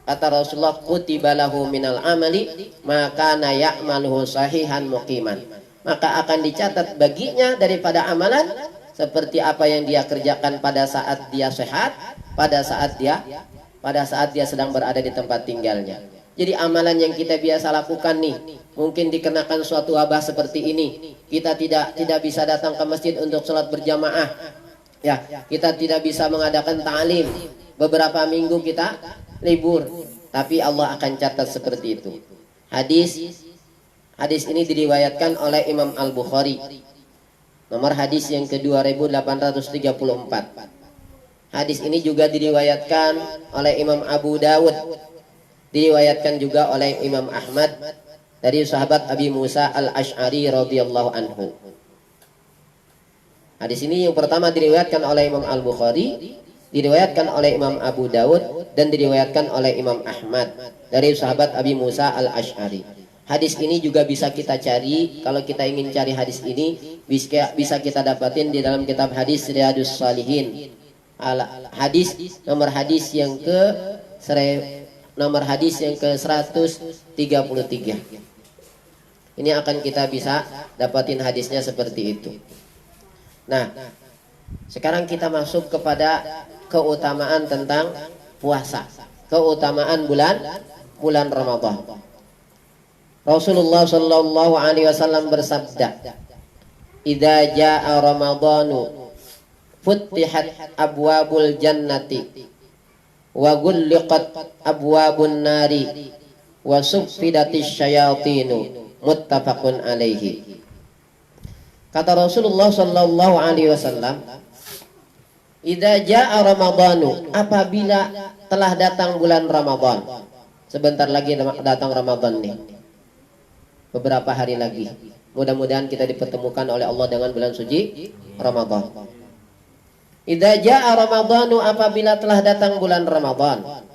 Kata Rasulullah, kutiba lahu minal amali maka ya'maluhu sahihan muqiman. Maka akan dicatat baginya daripada amalan seperti apa yang dia kerjakan pada saat dia sehat, pada saat dia sedang berada di tempat tinggalnya. Jadi amalan yang kita biasa lakukan nih, mungkin dikenakan suatu wabah seperti ini, kita tidak bisa datang ke masjid untuk sholat berjamaah, ya, kita tidak bisa mengadakan ta'lim, beberapa minggu kita libur, tapi Allah akan catat seperti itu. Hadis ini diriwayatkan oleh Imam Al-Bukhari. Nomor hadis yang ke-2834. Hadis ini juga diriwayatkan oleh Imam Abu Dawud. Diriwayatkan juga oleh Imam Ahmad dari sahabat Abi Musa Al-Asy'ari radhiyallahu anhu. Hadis ini yang pertama diriwayatkan oleh Imam Al-Bukhari, diriwayatkan oleh Imam Abu Dawud, dan diriwayatkan oleh Imam Ahmad dari sahabat Abi Musa Al-Asy'ari. Hadis ini juga bisa kita cari, kalau kita ingin cari hadis ini bisa kita dapatin di dalam kitab hadis Riyadhus Shalihin. Nomor hadis yang ke-133. Ini akan kita bisa dapatin hadisnya seperti itu. Nah, sekarang kita masuk kepada keutamaan tentang puasa, keutamaan bulan Ramadan. Rasulullah sallallahu alaihi wasallam bersabda, "Idza jaa Ramadhanu futtihat abwabul jannati wa ghulliqat abwabun nari wa suffidatis syayatinu." Muttafaqun alaihi. Kata Rasulullah sallallahu alaihi wasallam, "Idza jaa Ramadhanu," apabila telah datang bulan Ramadan. Sebentar lagi datang Ramadan nih. Beberapa hari lagi. Mudah-mudahan kita dipertemukan oleh Allah dengan bulan suci Ramadan. Idza jaa Ramadhanu, apabila telah datang bulan Ramadan.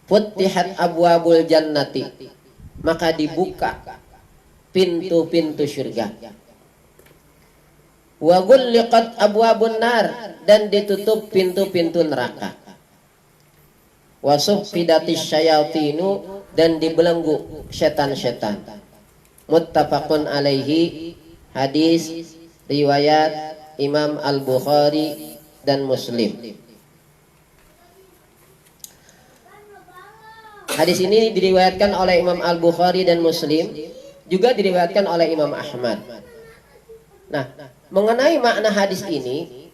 Futtihat abwabul jannati, maka dibuka pintu-pintu surga. Wa ghulliqat abwabun nar, dan ditutup pintu-pintu neraka. Wa suffidatis syayatinu, dan dibelenggu setan-setan. Muttafaqun alaihi. Hadis riwayat Imam Al-Bukhari dan Muslim. Hadis ini diriwayatkan oleh Imam Al-Bukhari dan Muslim, juga diriwayatkan oleh Imam Ahmad. Nah, mengenai makna hadis ini,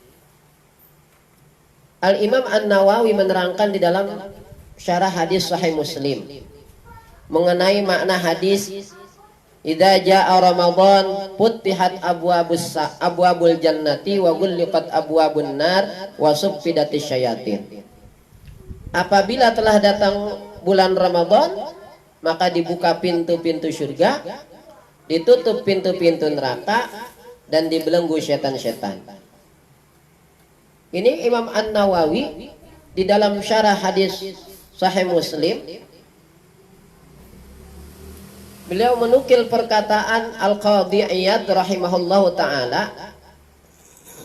Al-Imam An-Nawawi menerangkan di dalam syarah hadis Sahih Muslim mengenai makna hadis, "Idza jaa Ramadan futtihat abwabul jannati wa ghulliqat abwabun nar wa suffidatis syayatin." Apabila telah datang bulan Ramadan, maka dibuka pintu-pintu surga, ditutup pintu-pintu neraka, dan dibelenggu setan-setan. Ini Imam An-Nawawi di dalam syarah hadis Sahih Muslim, beliau menukil perkataan Al-Qadhi Iyad rahimahullahu ta'ala,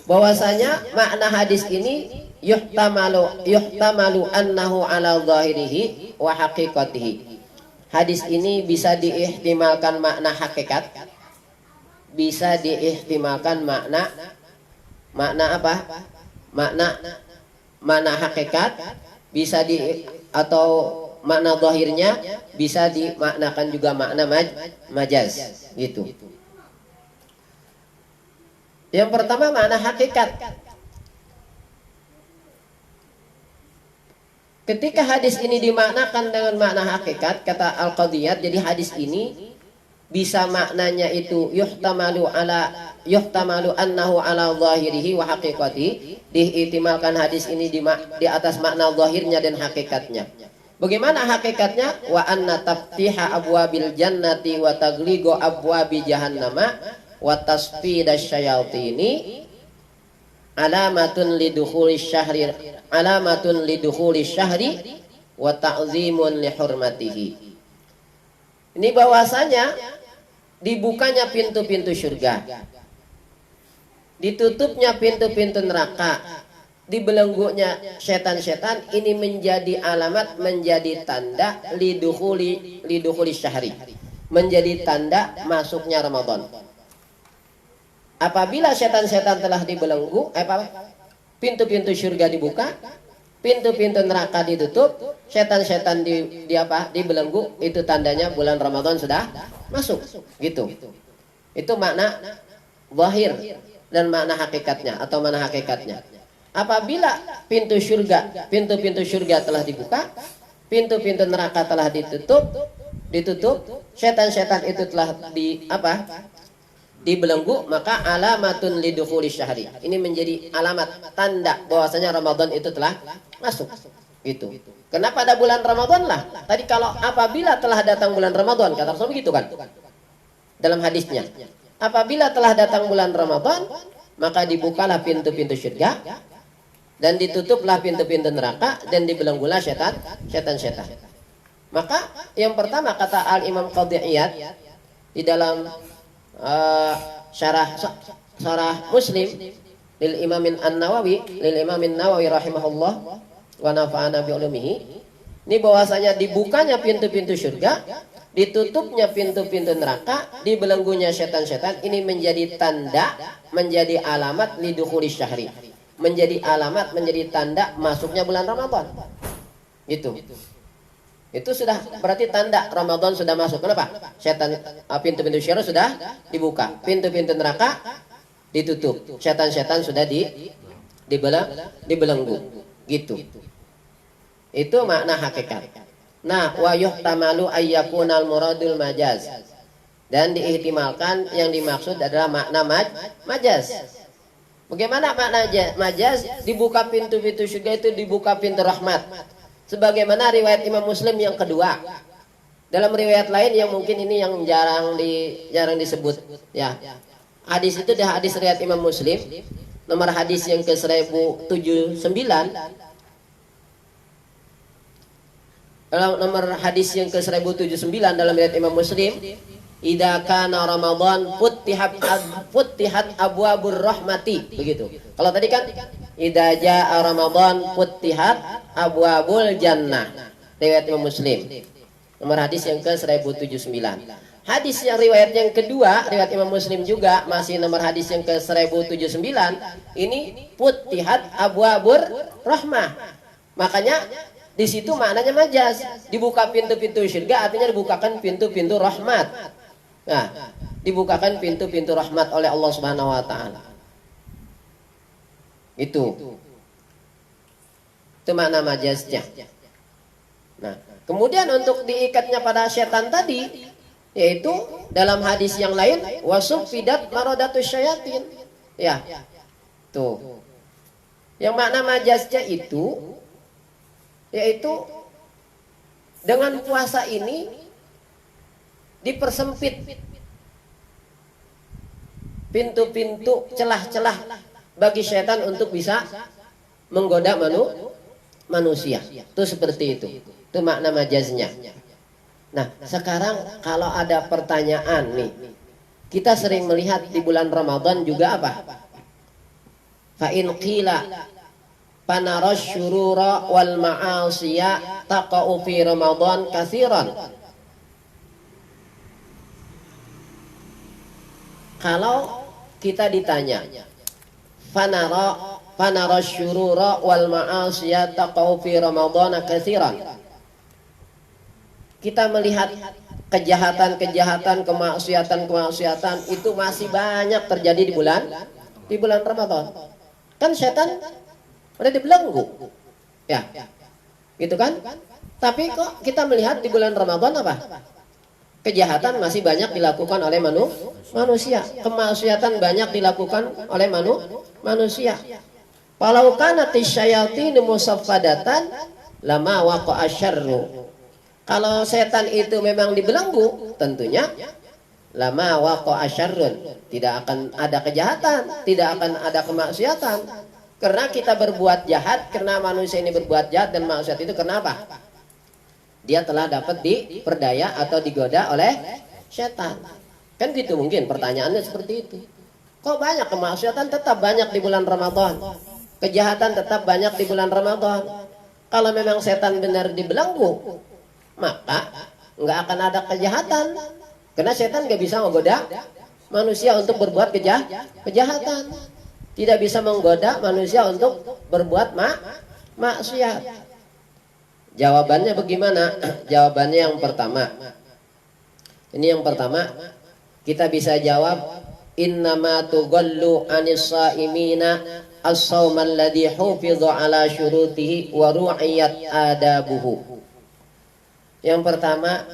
bahwasanya makna hadis ini yuhtamalu annahu ala zahirihi wa haqiqatihi. Hadis ini bisa diihtimalkan makna hakikat, bisa diihtimalkan makna apa? Makna hakikat, bisa atau makna zahirnya bisa dimaknakan juga makna majaz gitu. Yang pertama makna hakikat. Ketika hadis ini dimaknakan dengan makna hakikat, kata Al-Qadhiyat, jadi hadis ini bisa maknanya itu yuhtamalu annahu ala zahirihi wa haqiqatihi, diihtimalkan hadis ini di atas makna zahirnya dan hakikatnya. Bagaimana hakikatnya? Wa anna taftiha abwabil jannati wa tagligo abwabi jahannama wa tasfidash syayatini alamatun lidukhuli syahri wa ta'zimun li hurmatihi. Ini bahwasanya dibukanya pintu-pintu surga, ditutupnya pintu-pintu neraka, dibelenggunya setan-setan, ini menjadi alamat, menjadi tanda lidukhuli syahri, menjadi tanda masuknya Ramadan. Apabila setan-setan telah dibelenggu, pintu-pintu surga dibuka, pintu-pintu neraka ditutup, setan-setan dibelenggu, itu tandanya bulan Ramadan sudah masuk. Gitu. Itu makna zahir dan makna hakikatnya atau makna hakikatnya. Apabila pintu-pintu surga telah dibuka, pintu-pintu neraka telah ditutup, setan-setan itu telah dibelenggu, maka alamatun lidukhuli syahri. Ini menjadi alamat, tanda bahwasanya Ramadan itu telah masuk. Gitu. Kenapa ada bulan Ramadan lah? Tadi kalau apabila telah datang bulan Ramadan, kata Rasul begitu kan? Dalam hadisnya. Apabila telah datang bulan Ramadan, maka dibukalah pintu-pintu surga dan ditutuplah pintu-pintu neraka dan dibelenggulah setan-setan. Maka yang pertama kata Al-Imam Qadhi Iyad di dalam syarah Muslim lil Imamin Nawawi rahimahullah wa nafa'ana bi ulumihi, ini bahwasanya dibukanya pintu-pintu surga, ditutupnya pintu-pintu neraka, dibelenggunya setan-setan, ini menjadi tanda, menjadi alamat lidukhuli syahri, menjadi alamat, menjadi tanda masuknya bulan Ramadan. Gitu. Itu sudah berarti tanda Ramadan sudah masuk. Kenapa? Pintu-pintu syurga sudah dibuka, pintu-pintu neraka ditutup, setan-setan sudah dibelenggu. Gitu. Itu makna hakikat. Nah, wa yuhtamalu ayyakunal muradul majaz. Dan diihtimalkan yang dimaksud adalah makna majaz. Bagaimana makna majaz? Dibuka pintu-pintu syurga itu dibuka pintu rahmat. Sebagaimana riwayat Imam Muslim yang kedua. Dalam riwayat lain yang mungkin ini yang jarang disebut, ya. Hadis itu adalah hadis riwayat Imam Muslim, nomor hadis yang ke-1079. Nomor hadis yang ke-1079 dalam riwayat Imam Muslim, idza kana Ramadan futtihat abwabur rahmati, begitu. Kalau tadi kan idza jaa Ramadan futtihat abwabul jannah, riwayat Imam Muslim. Nomor hadis yang ke-1079. Hadis yang riwayat yang kedua, riwayat Imam Muslim juga masih nomor hadis yang ke-1079, ini futtihat abwabur rahmah. Makanya di situ maknanya majaz. Dibuka pintu-pintu surga artinya dibukakan pintu-pintu rahmat. Nah, dibukakan pintu-pintu rahmat oleh Allah Subhanahu wa taala. Itu makna majaznya. Nah, kemudian untuk diikatnya pada setan tadi, yaitu dalam hadis yang lain wasuffidat maradatus syayatin. Ya. Tuh. Yang makna majaznya itu yaitu dengan puasa ini dipersempit pintu-pintu, celah-celah bagi setan untuk bisa menggoda manusia. Itu seperti itu. Itu makna majaznya. Nah, sekarang kalau ada pertanyaan nih, kita sering melihat di bulan Ramadan juga apa? Fa in qila panarash syurura wal ma'asiya taqa'u fi Ramadan katsiran. Kalau kita ditanya, panarash syurura wal ma'asiya taqa'u fi Ramadan katsiran. Kita melihat kejahatan-kejahatan, kemaksiatan itu masih banyak terjadi di bulan Ramadan. Kan setan udah dibelenggu, ya, gitu kan? Tapi kok kita melihat di bulan Ramadan apa? Kejahatan masih banyak dilakukan oleh manusia, kemaksiatan banyak dilakukan oleh manusia. Walau kanatish syayatin musaffadatan lama waqa'a syarru. Kalau setan itu memang dibelenggu, tentunya lama waqa'a syarrun, tidak akan ada kejahatan, tidak akan ada kemaksiatan. Karena kita berbuat jahat, karena manusia ini berbuat jahat dan maksiat itu kenapa? Dia telah dapat diperdaya atau digoda oleh setan. Kan gitu mungkin pertanyaannya seperti itu. Kok banyak kemaksiatan tetap banyak di bulan Ramadan? Kejahatan tetap banyak di bulan Ramadan. Kalau memang setan benar dibelenggu, maka nggak akan ada kejahatan. Karena setan nggak bisa menggoda manusia untuk berbuat kejahatan. Tidak bisa menggoda manusia untuk berbuat maksiat. Jawabannya bagaimana? Jawabannya yang pertama. Ini yang pertama, kita bisa jawab innama tughallu anis saimina as-shaum alladhi hufidha ala syurutihi wa ru'iyat adabuhu. Yang pertama,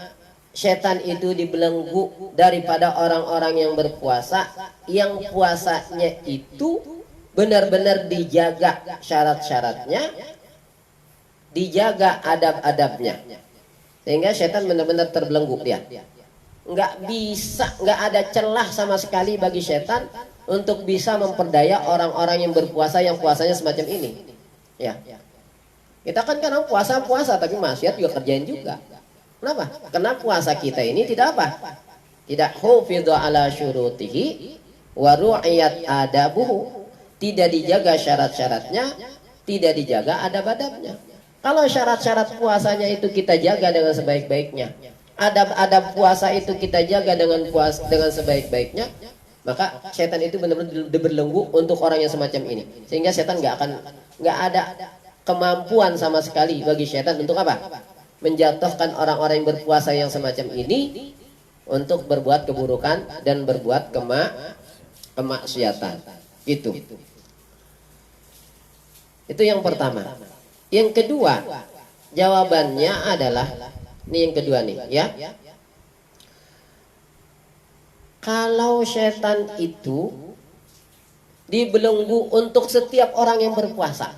setan itu dibelenggu daripada orang-orang yang berpuasa, yang puasanya itu benar-benar dijaga syarat-syaratnya, dijaga adab-adabnya, sehingga setan benar-benar terbelenggu dia. Nggak bisa, nggak ada celah sama sekali bagi setan untuk bisa memperdaya orang-orang yang berpuasa, yang puasanya semacam ini. Ya, kita kan kadang puasa tapi maksiat juga kerjain juga. Kenapa? Karena puasa kita ini tidak apa? Tidak hufidha ala syurutihi wa ru'iyat adabuhu. Tidak dijaga syarat-syaratnya, tidak dijaga adab-adabnya. Kalau syarat-syarat puasanya itu kita jaga dengan sebaik-baiknya, adab-adab puasa itu kita jaga dengan sebaik-baiknya, maka setan itu benar-benar berlenggu untuk orang yang semacam ini. Sehingga setan nggak ada kemampuan sama sekali bagi setan untuk apa? Menjatuhkan orang-orang yang berpuasa yang semacam ini untuk berbuat keburukan dan berbuat kemaksiatan. Itu yang pertama. Yang kedua, jawabannya adalah ini yang kedua nih, ya. Kalau setan itu dibelenggu untuk setiap orang yang berpuasa.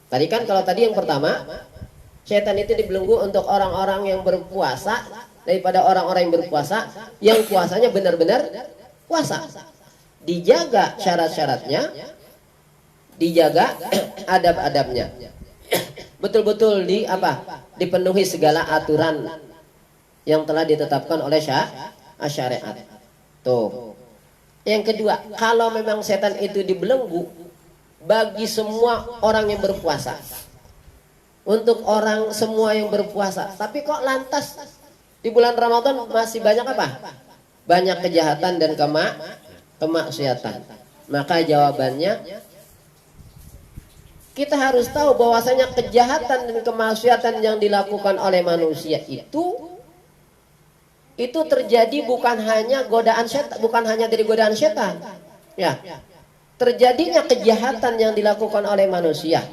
Tadi kan kalau tadi yang pertama, setan itu dibelenggu untuk orang-orang yang berpuasa daripada orang-orang yang berpuasa yang puasanya benar-benar puasa. Dijaga syarat-syaratnya, dijaga adab-adabnya. Betul-betul dipenuhi segala aturan yang telah ditetapkan oleh syariat. Tuh. Yang kedua, kalau memang setan itu dibelenggu bagi semua orang yang berpuasa, untuk orang semua yang berpuasa, tapi kok lantas di bulan Ramadan masih banyak apa? Banyak kejahatan dan kemaksiatan. Maka jawabannya, kita harus tahu bahwasanya kejahatan dan kemaksiatan yang dilakukan oleh manusia itu terjadi bukan hanya godaan setan, bukan hanya dari godaan setan. Ya. Terjadinya kejahatan yang dilakukan oleh manusia,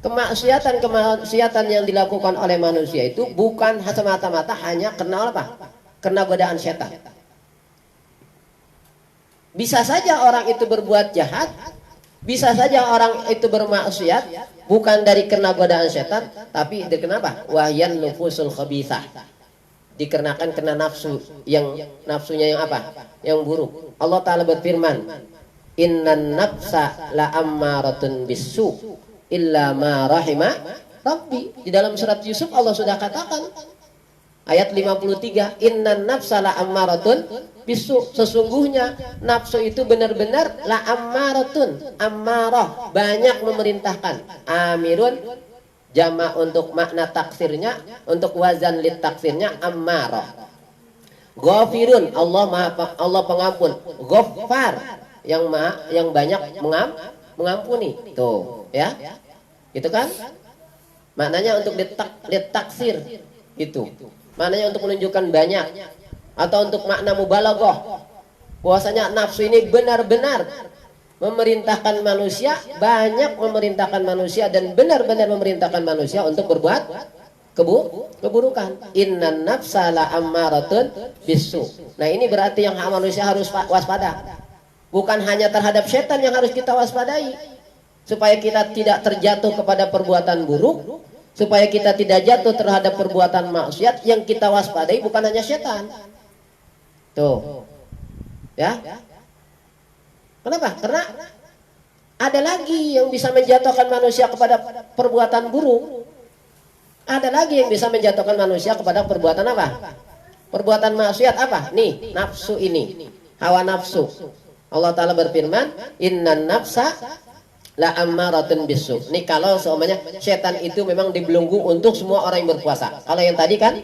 kemaksiatan yang dilakukan oleh manusia itu bukan semata-mata hanya karena apa? Karena godaan setan. Bisa saja orang itu berbuat jahat, bisa saja orang itu bermaksiat bukan dari karena godaan setan, tapi kenapa? Wahyan nufusul khabithah. Dikarenakan kena nafsunya yang apa? Yang buruk. Allah Ta'ala berfirman, innan nafsa la ammaratun bisu illa ma rahima rabbi. Di dalam surat Yusuf Allah sudah katakan ayat 53, innan nafsa la ammaratun bisu, sesungguhnya nafsu itu benar-benar la ammaratun, ammarah, banyak memerintahkan. Amirun jama' untuk makna taksirnya, untuk wazan lit taksirnya ammarah. Ghafirun, Allah pengampun. Ghaffar, yang banyak mengampuni. Tuh, ya. Gitu kan? Maknanya untuk ditaksir itu. Maknanya untuk menunjukkan banyak, atau untuk makna mubalaghah. Bahwasanya nafsu ini benar-benar memerintahkan manusia, banyak memerintahkan manusia dan benar-benar memerintahkan manusia untuk berbuat keburukan. Innan nafsa la ammaratun bisu. Nah, ini berarti yang manusia harus waspada. Bukan hanya terhadap setan yang harus kita waspadai, supaya kita tidak terjatuh kepada perbuatan buruk, supaya kita tidak jatuh terhadap perbuatan maksiat. Yang kita waspadai bukan hanya setan. Tuh. Ya. Kenapa? Karena ada lagi yang bisa menjatuhkan manusia kepada perbuatan buruk. Ada lagi yang bisa menjatuhkan manusia kepada perbuatan apa? Perbuatan maksiat apa? Nih, nafsu ini. Hawa nafsu. Allah Ta'ala berfirman, innan nafsa la ammaratun bisu. Nih kalau semuanya setan itu memang dibelenggu untuk semua orang yang berpuasa. Kalau yang tadi kan,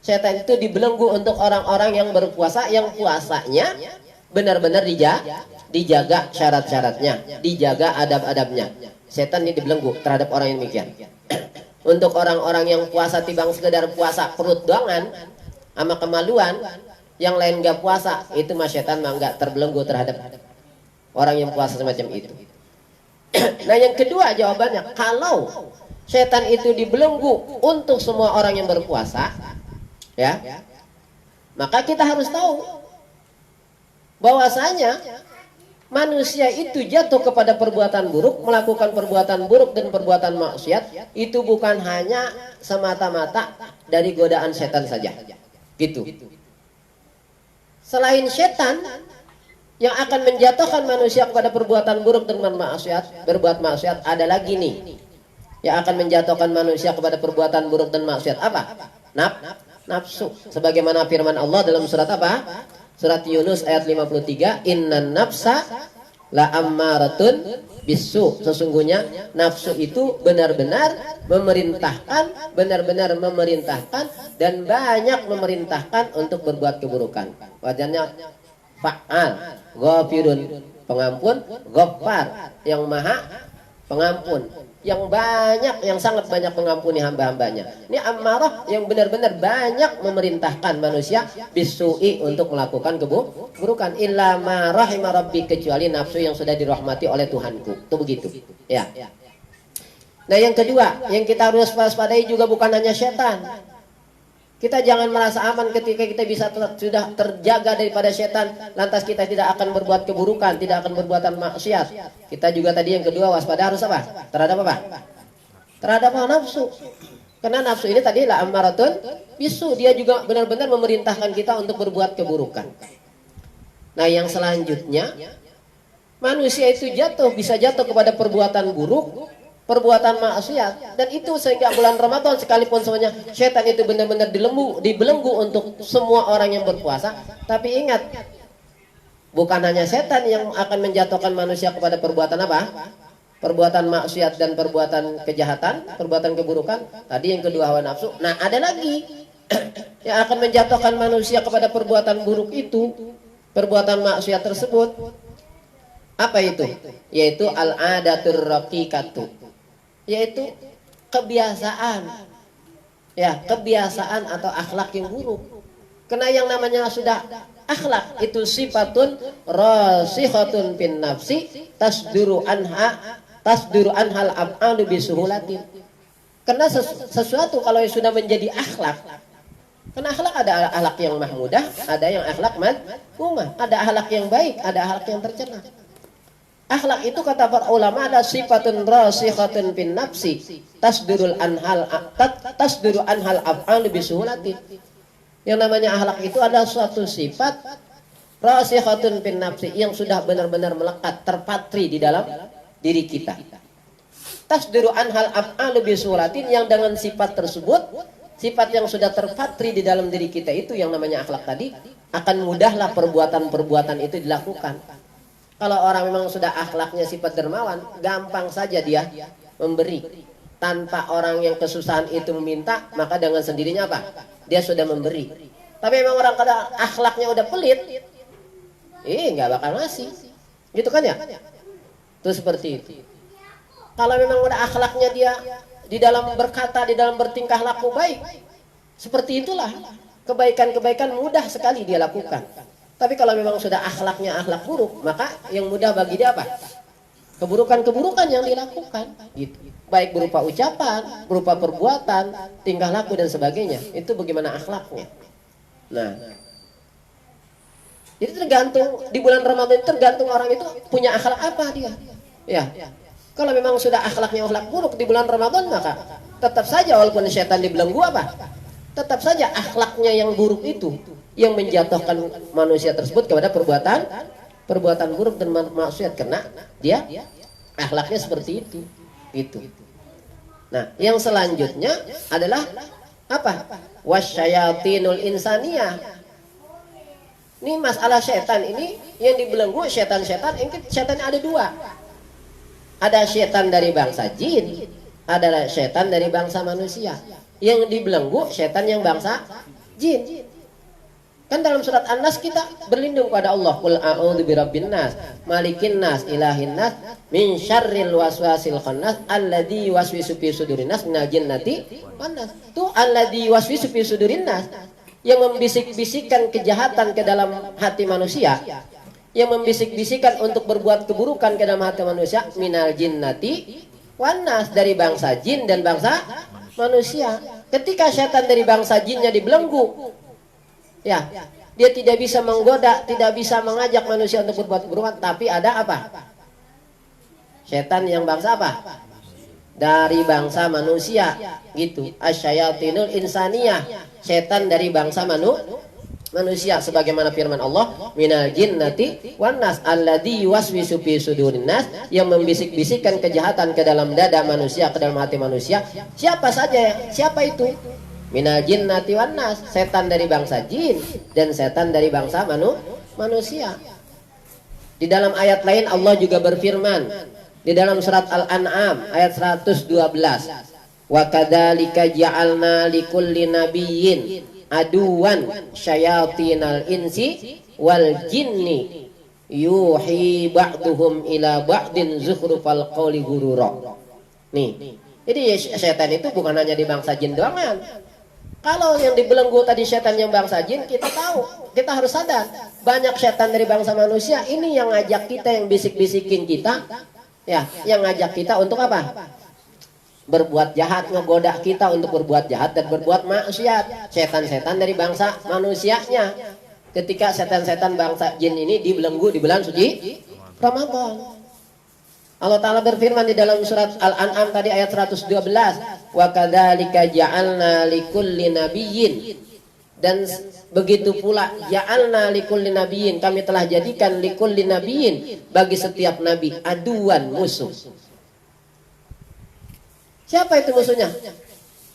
setan itu dibelenggu untuk orang-orang yang berpuasa, yang puasanya benar-benar dijaga syarat-syaratnya, dijaga adab-adabnya. Setan ini dibelenggu terhadap orang yang demikian. Untuk orang-orang yang puasa tibang sekedar puasa perut doangan sama kemaluan, yang lain gak puasa, itu mah setan mah gak terbelenggu terhadap orang yang puasa semacam itu. Nah yang kedua jawabannya, kalau setan itu dibelenggu untuk semua orang yang berpuasa, ya, maka kita harus tahu bahwasanya manusia itu jatuh kepada perbuatan buruk, melakukan perbuatan buruk dan perbuatan maksiat, itu bukan hanya semata-mata dari godaan setan saja. Gitu. Selain setan yang akan menjatuhkan manusia kepada perbuatan buruk dan berbuat maksiat, ada lagi nih yang akan menjatuhkan manusia kepada perbuatan buruk dan maksiat. Apa? Nafsu. Sebagaimana firman Allah dalam surat apa? Surat Yunus ayat 53, innan nafsa la ammaratun bisu. Sesungguhnya nafsu itu benar-benar memerintahkan dan banyak memerintahkan untuk berbuat keburukan. Wajannya fa'al, ghafirun, pengampun, ghaffar, yang maha pengampun, yang banyak, yang sangat banyak mengampuni hamba-hambanya. Ini ammarah yang benar-benar banyak memerintahkan manusia bisu'i untuk melakukan keburukan. Illa ma rahima rabbi, kecuali nafsu yang sudah dirahmati oleh Tuhanku. Itu begitu. Ya. Nah yang kedua, yang kita harus waspadai juga bukan hanya setan. Kita jangan merasa aman ketika kita bisa sudah terjaga daripada setan, lantas kita tidak akan berbuat keburukan, tidak akan berbuatan maksiat. Kita juga tadi yang kedua waspada harus apa? Terhadap apa? Terhadap nafsu. Karena nafsu ini tadi la ammaratun bisu, dia juga benar-benar memerintahkan kita untuk berbuat keburukan. Nah, yang selanjutnya, manusia itu bisa jatuh kepada perbuatan buruk, perbuatan maksiat, dan itu sehingga bulan Ramadan sekalipun semuanya setan itu benar-benar dibelenggu untuk semua orang yang berpuasa. Tapi ingat, bukan hanya setan yang akan menjatuhkan manusia kepada perbuatan apa? Perbuatan maksiat dan perbuatan kejahatan, perbuatan keburukan. Tadi yang kedua hawa nafsu. Nah, ada lagi yang akan menjatuhkan manusia kepada perbuatan buruk itu, perbuatan maksiat tersebut. Apa itu? Yaitu al-adatur raqiqatu, yaitu kebiasaan, ya, kebiasaan atau akhlak yang buruk. Karena yang namanya sudah akhlak itu sifatun rasikhatun fin nafsi tasduru anhal af'alu bisuhulatin. Karena sesuatu kalau sudah menjadi akhlak, karena akhlak ada akhlak yang mahmudah, ada yang akhlak madhumah, ada akhlak yang baik, ada akhlak yang tercela. Akhlak itu kata para ulama ada sifatun rasikhatun fin nafsi tasduru anhal af'al bisuhulati. Yang namanya akhlak itu adalah suatu sifat rasikhatun fin nafsi yang sudah benar-benar melekat, terpatri di dalam diri kita. Tasduru anhal af'al bisuhulatin, yang dengan sifat tersebut, sifat yang sudah terpatri di dalam diri kita itu yang namanya akhlak tadi, akan mudahlah perbuatan-perbuatan itu dilakukan. Kalau orang memang sudah akhlaknya sifat dermawan, gampang saja dia memberi. Tanpa orang yang kesusahan itu meminta, maka dengan sendirinya apa? Dia sudah memberi. Tapi memang orang kada akhlaknya udah pelit, nggak bakal ngasih. Gitu kan ya? Itu seperti itu. Kalau memang udah akhlaknya dia di dalam berkata, di dalam bertingkah laku baik, seperti itulah kebaikan-kebaikan mudah sekali dia lakukan. Tapi kalau memang sudah akhlaknya akhlak buruk, maka yang mudah bagi dia apa? Keburukan-keburukan yang dilakukan, gitu. Baik berupa ucapan, berupa perbuatan, tingkah laku dan sebagainya. Itu bagaimana akhlaknya. Nah, jadi tergantung di bulan Ramadan, tergantung orang itu punya akhlak apa dia. Ya. Kalau memang sudah akhlaknya akhlak buruk di bulan Ramadan, maka tetap saja walaupun setan dibelenggu apa? Tetap saja akhlaknya yang buruk itu yang menjatuhkan manusia tersebut kepada perbuatan buruk dan maksiat, karena dia akhlaknya seperti itu. Itu. Nah, yang selanjutnya adalah apa? Wasyayatinul insaniyah. Ini masalah setan ini yang dibelenggu setan-setan. Setan ada dua. Ada setan dari bangsa jin, ada setan dari bangsa manusia. Yang dibelenggu setan yang bangsa jin. Kan dalam surat An-Nas kita berlindung pada Allah. Qul a'udzu birabbin nas, malikin nas, ilahin nas, min syarril waswasil khannas, alladzi yuwaswisu fi sudurin nas minal jinnati wan nas. Tuh alladzi yuwaswisu fi sudurin nas, yang membisik-bisikan kejahatan ke dalam hati manusia, yang membisik-bisikan untuk berbuat keburukan ke dalam hati manusia, minal jinnati wan nas, dari bangsa jin dan bangsa manusia. Ketika setan dari bangsa jinnya dibelenggu, ya, dia tidak bisa menggoda, tidak bisa mengajak manusia untuk berbuat keburukan, tapi ada apa? Setan yang bangsa apa? Dari bangsa manusia, gitu. Asyayatinul insaniyah, setan dari bangsa manusia, sebagaimana firman Allah, minal jinnati wan nas alladzi yuwaswisu fi sudurin nas, yang membisik-bisikkan kejahatan ke dalam dada manusia, ke dalam hati manusia. Siapa saja? Siapa itu? Minal jinnati wan nas, setan dari bangsa jin dan setan dari bangsa manusia. Di dalam ayat lain Allah juga berfirman di dalam surat Al-An'am ayat 112, wa kadzalika ja'alna likulli nabiyyin aduwan syayatinal insi wal jinni yuhi ba'duhum ila ba'din zukhrufal qawli ghurura. Nih, jadi setan itu bukan hanya di bangsa jin doang kan. Kalau yang dibelenggu tadi setan yang bangsa jin, kita tahu, kita harus sadar banyak setan dari bangsa manusia ini yang ngajak kita, yang bisik-bisikin kita, ya, yang ngajak kita untuk apa? Berbuat jahat, ngegoda kita untuk berbuat jahat dan berbuat maksiat. Setan-setan dari bangsa manusianya. Ketika setan-setan bangsa jin ini dibelenggu di bulan suci Ramadan, Allah Ta'ala berfirman di dalam surat Al-An'am tadi ayat 112, wa kadzalika ja'alna likulli nabiyyin, dan begitu pula ja'alna likulli nabiyyin, kami telah jadikan likulli nabiyyin, bagi setiap nabi, aduan, musuh. Siapa itu musuhnya?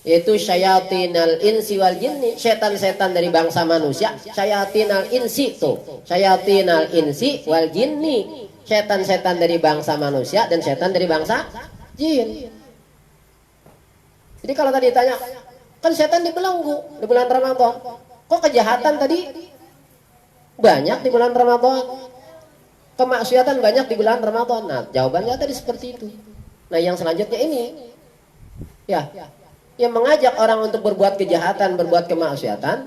Yaitu syayatinal insi wal jinni, setan-setan dari bangsa manusia. Syayatinal insi tuh, syayatinal insi wal jinni, setan-setan dari bangsa manusia dan setan dari bangsa jin. Jadi kalau tadi ditanya, kan setan dibelenggu di bulan Ramadan, kok kejahatan tadi banyak di bulan Ramadan, kemaksiatan banyak di bulan Ramadan? Nah, jawabannya tadi seperti itu. Nah, yang selanjutnya ini, ya, yang mengajak orang untuk berbuat kejahatan, berbuat kemaksiatan,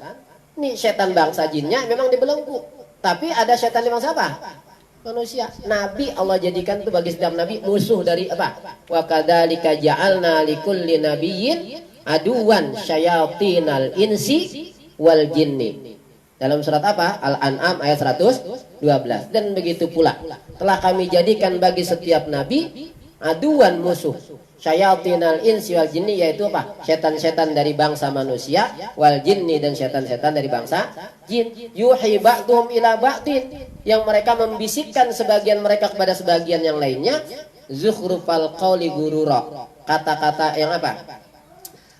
ini setan bangsa jinnya memang dibelenggu. Tapi ada setan di bangsa apa? Manusia. Nabi Allah jadikan itu bagi setiap nabi musuh dari apa? Wa kadzalika ja'alna likulli nabiyyin aduwan syayatinal insi wal jinni. Dalam surat apa? Al-An'am ayat 112. Dan begitu pula telah kami jadikan bagi setiap nabi aduan, musuh, syayatinal insi wal jinni, yaitu apa? Setan-setan dari bangsa manusia, wal jinni, dan setan-setan dari bangsa jin. Yuhi ba'duhum ila ba'din, yang mereka membisikkan sebagian mereka kepada sebagian yang lainnya, zukhrufal qawli ghurura, kata-kata yang apa?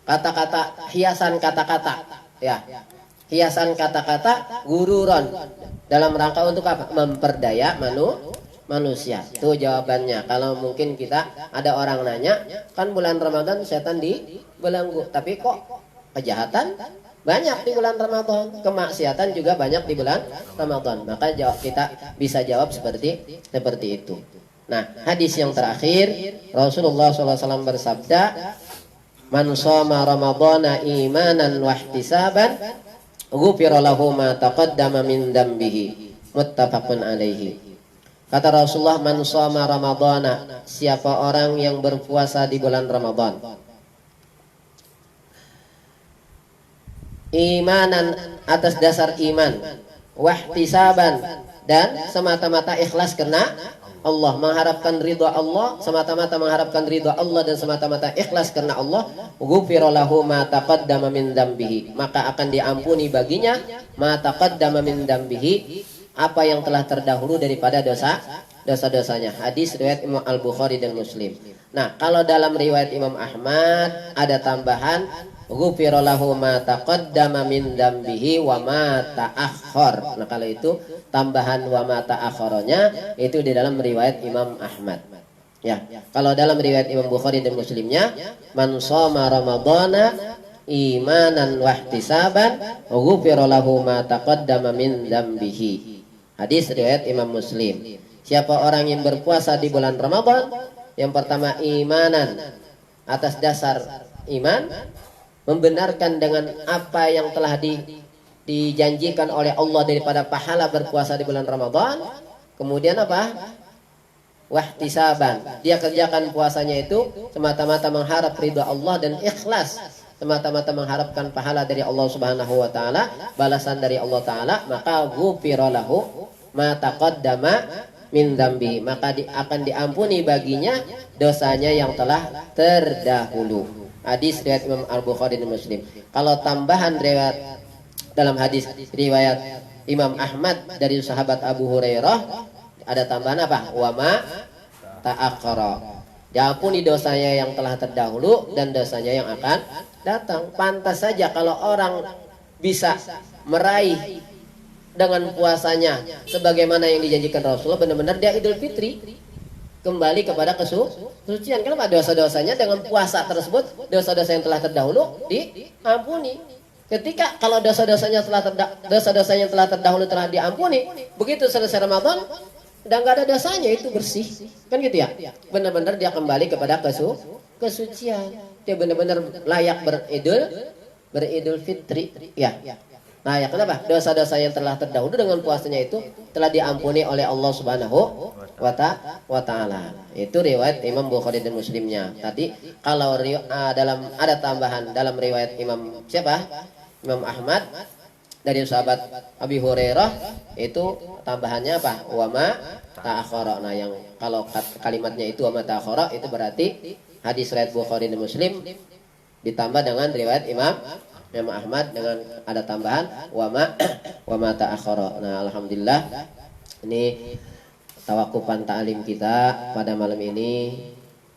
Kata-kata, hiasan kata-kata, ya, hiasan kata-kata, gururon, dalam rangka untuk apa? Memperdaya manusia. Itu jawabannya. Kalau mungkin kita ada orang nanya, kan bulan Ramadan setan dibelenggu, tapi kok kejahatan banyak di bulan Ramadan, kemaksiatan juga banyak di bulan Ramadan. Maka kita bisa jawab seperti itu. Nah, hadis yang terakhir, Rasulullah SAW bersabda, man shoma ramadhana imanan wa ihtisaban ghufira lahu ma taqaddama min dambihi, muttafaqun alaihi. Kata Rasulullah, man shoma ramadhana, siapa orang yang berpuasa di bulan Ramadan, imanan, atas dasar iman, wahtisaban, dan semata-mata ikhlas karena Allah, mengharapkan ridha Allah, semata-mata mengharapkan ridha Allah dan semata-mata ikhlas karena Allah, ghufira lahu ma taqaddama min dzambihi, maka akan diampuni baginya ma taqaddama min dzambihi, apa yang telah terdahulu daripada dosa-dosanya. Hadis riwayat Imam Al-Bukhari dan Muslim. Nah, kalau dalam riwayat Imam Ahmad ada tambahan ghufira lahu ma taqaddama min dzambihi wa ma ta'akhkhar. Nah, kalau itu tambahan wa ma ta'akhkharanya itu di dalam riwayat Imam Ahmad. Ya, kalau dalam riwayat Imam Bukhari dan Muslimnya, man shoma ramadhana imanan wa ihtisaban ghufira lahu ma taqaddama min dzambihi. Hadis riwayat Imam Muslim. Siapa orang yang berpuasa di bulan Ramadan, yang pertama imanan, atas dasar iman, membenarkan dengan apa yang telah dijanjikan oleh Allah daripada pahala berpuasa di bulan Ramadan. Kemudian apa? Wahtisaban, dia kerjakan puasanya itu semata-mata mengharap ridha Allah dan ikhlas, semata-mata mengharapkan pahala dari Allah Subhanahu wa taala, balasan dari Allah taala, maka ghufira lahu ma taqaddama min dzambi, maka akan diampuni baginya dosanya yang telah terdahulu. Hadis riwayat Imam Al-Bukhari dan Muslim. Kalau tambahan riwayat dalam hadis riwayat Imam Ahmad dari sahabat Abu Hurairah, ada tambahan apa? Wa ma ta'akhkhara, diampuni dosanya yang telah terdahulu dan dosanya yang akan datang. Pantas saja kalau orang bisa meraih dengan puasanya sebagaimana yang dijanjikan Rasulullah, benar-benar dia Idul Fitri, kembali kepada kesucian. Kenapa? Dosa-dosanya dengan puasa tersebut, dosa-dosa yang telah terdahulu diampuni. Ketika kalau dosa-dosanya telah terdahulu telah diampuni, begitu selesai Ramadan udah nggak ada dosanya, itu bersih, kan gitu ya. Benar-benar dia kembali kepada kesucian. Dia benar-benar layak beridul fitri, ya. Nah, ya kenapa? Dosa-dosa yang telah terdahulu dengan puasanya itu telah diampuni oleh Allah Subhanahu wa taala. Itu riwayat Imam Bukhari dan Muslimnya. Tadi kalau dalam ada tambahan dalam riwayat Imam siapa? Imam Ahmad dari sahabat Abi Hurairah, itu tambahannya apa? Wa ma ta'akhkhara. Nah, yang kalau kalimatnya itu wa ma ta'akhkhara, itu berarti hadis riwayat Bukhari dan Muslim ditambah dengan riwayat Imam Ahmad dengan ada tambahan wa ma ta'akhkhara. Nah, alhamdulillah ini tawakufan ta'lim kita pada malam ini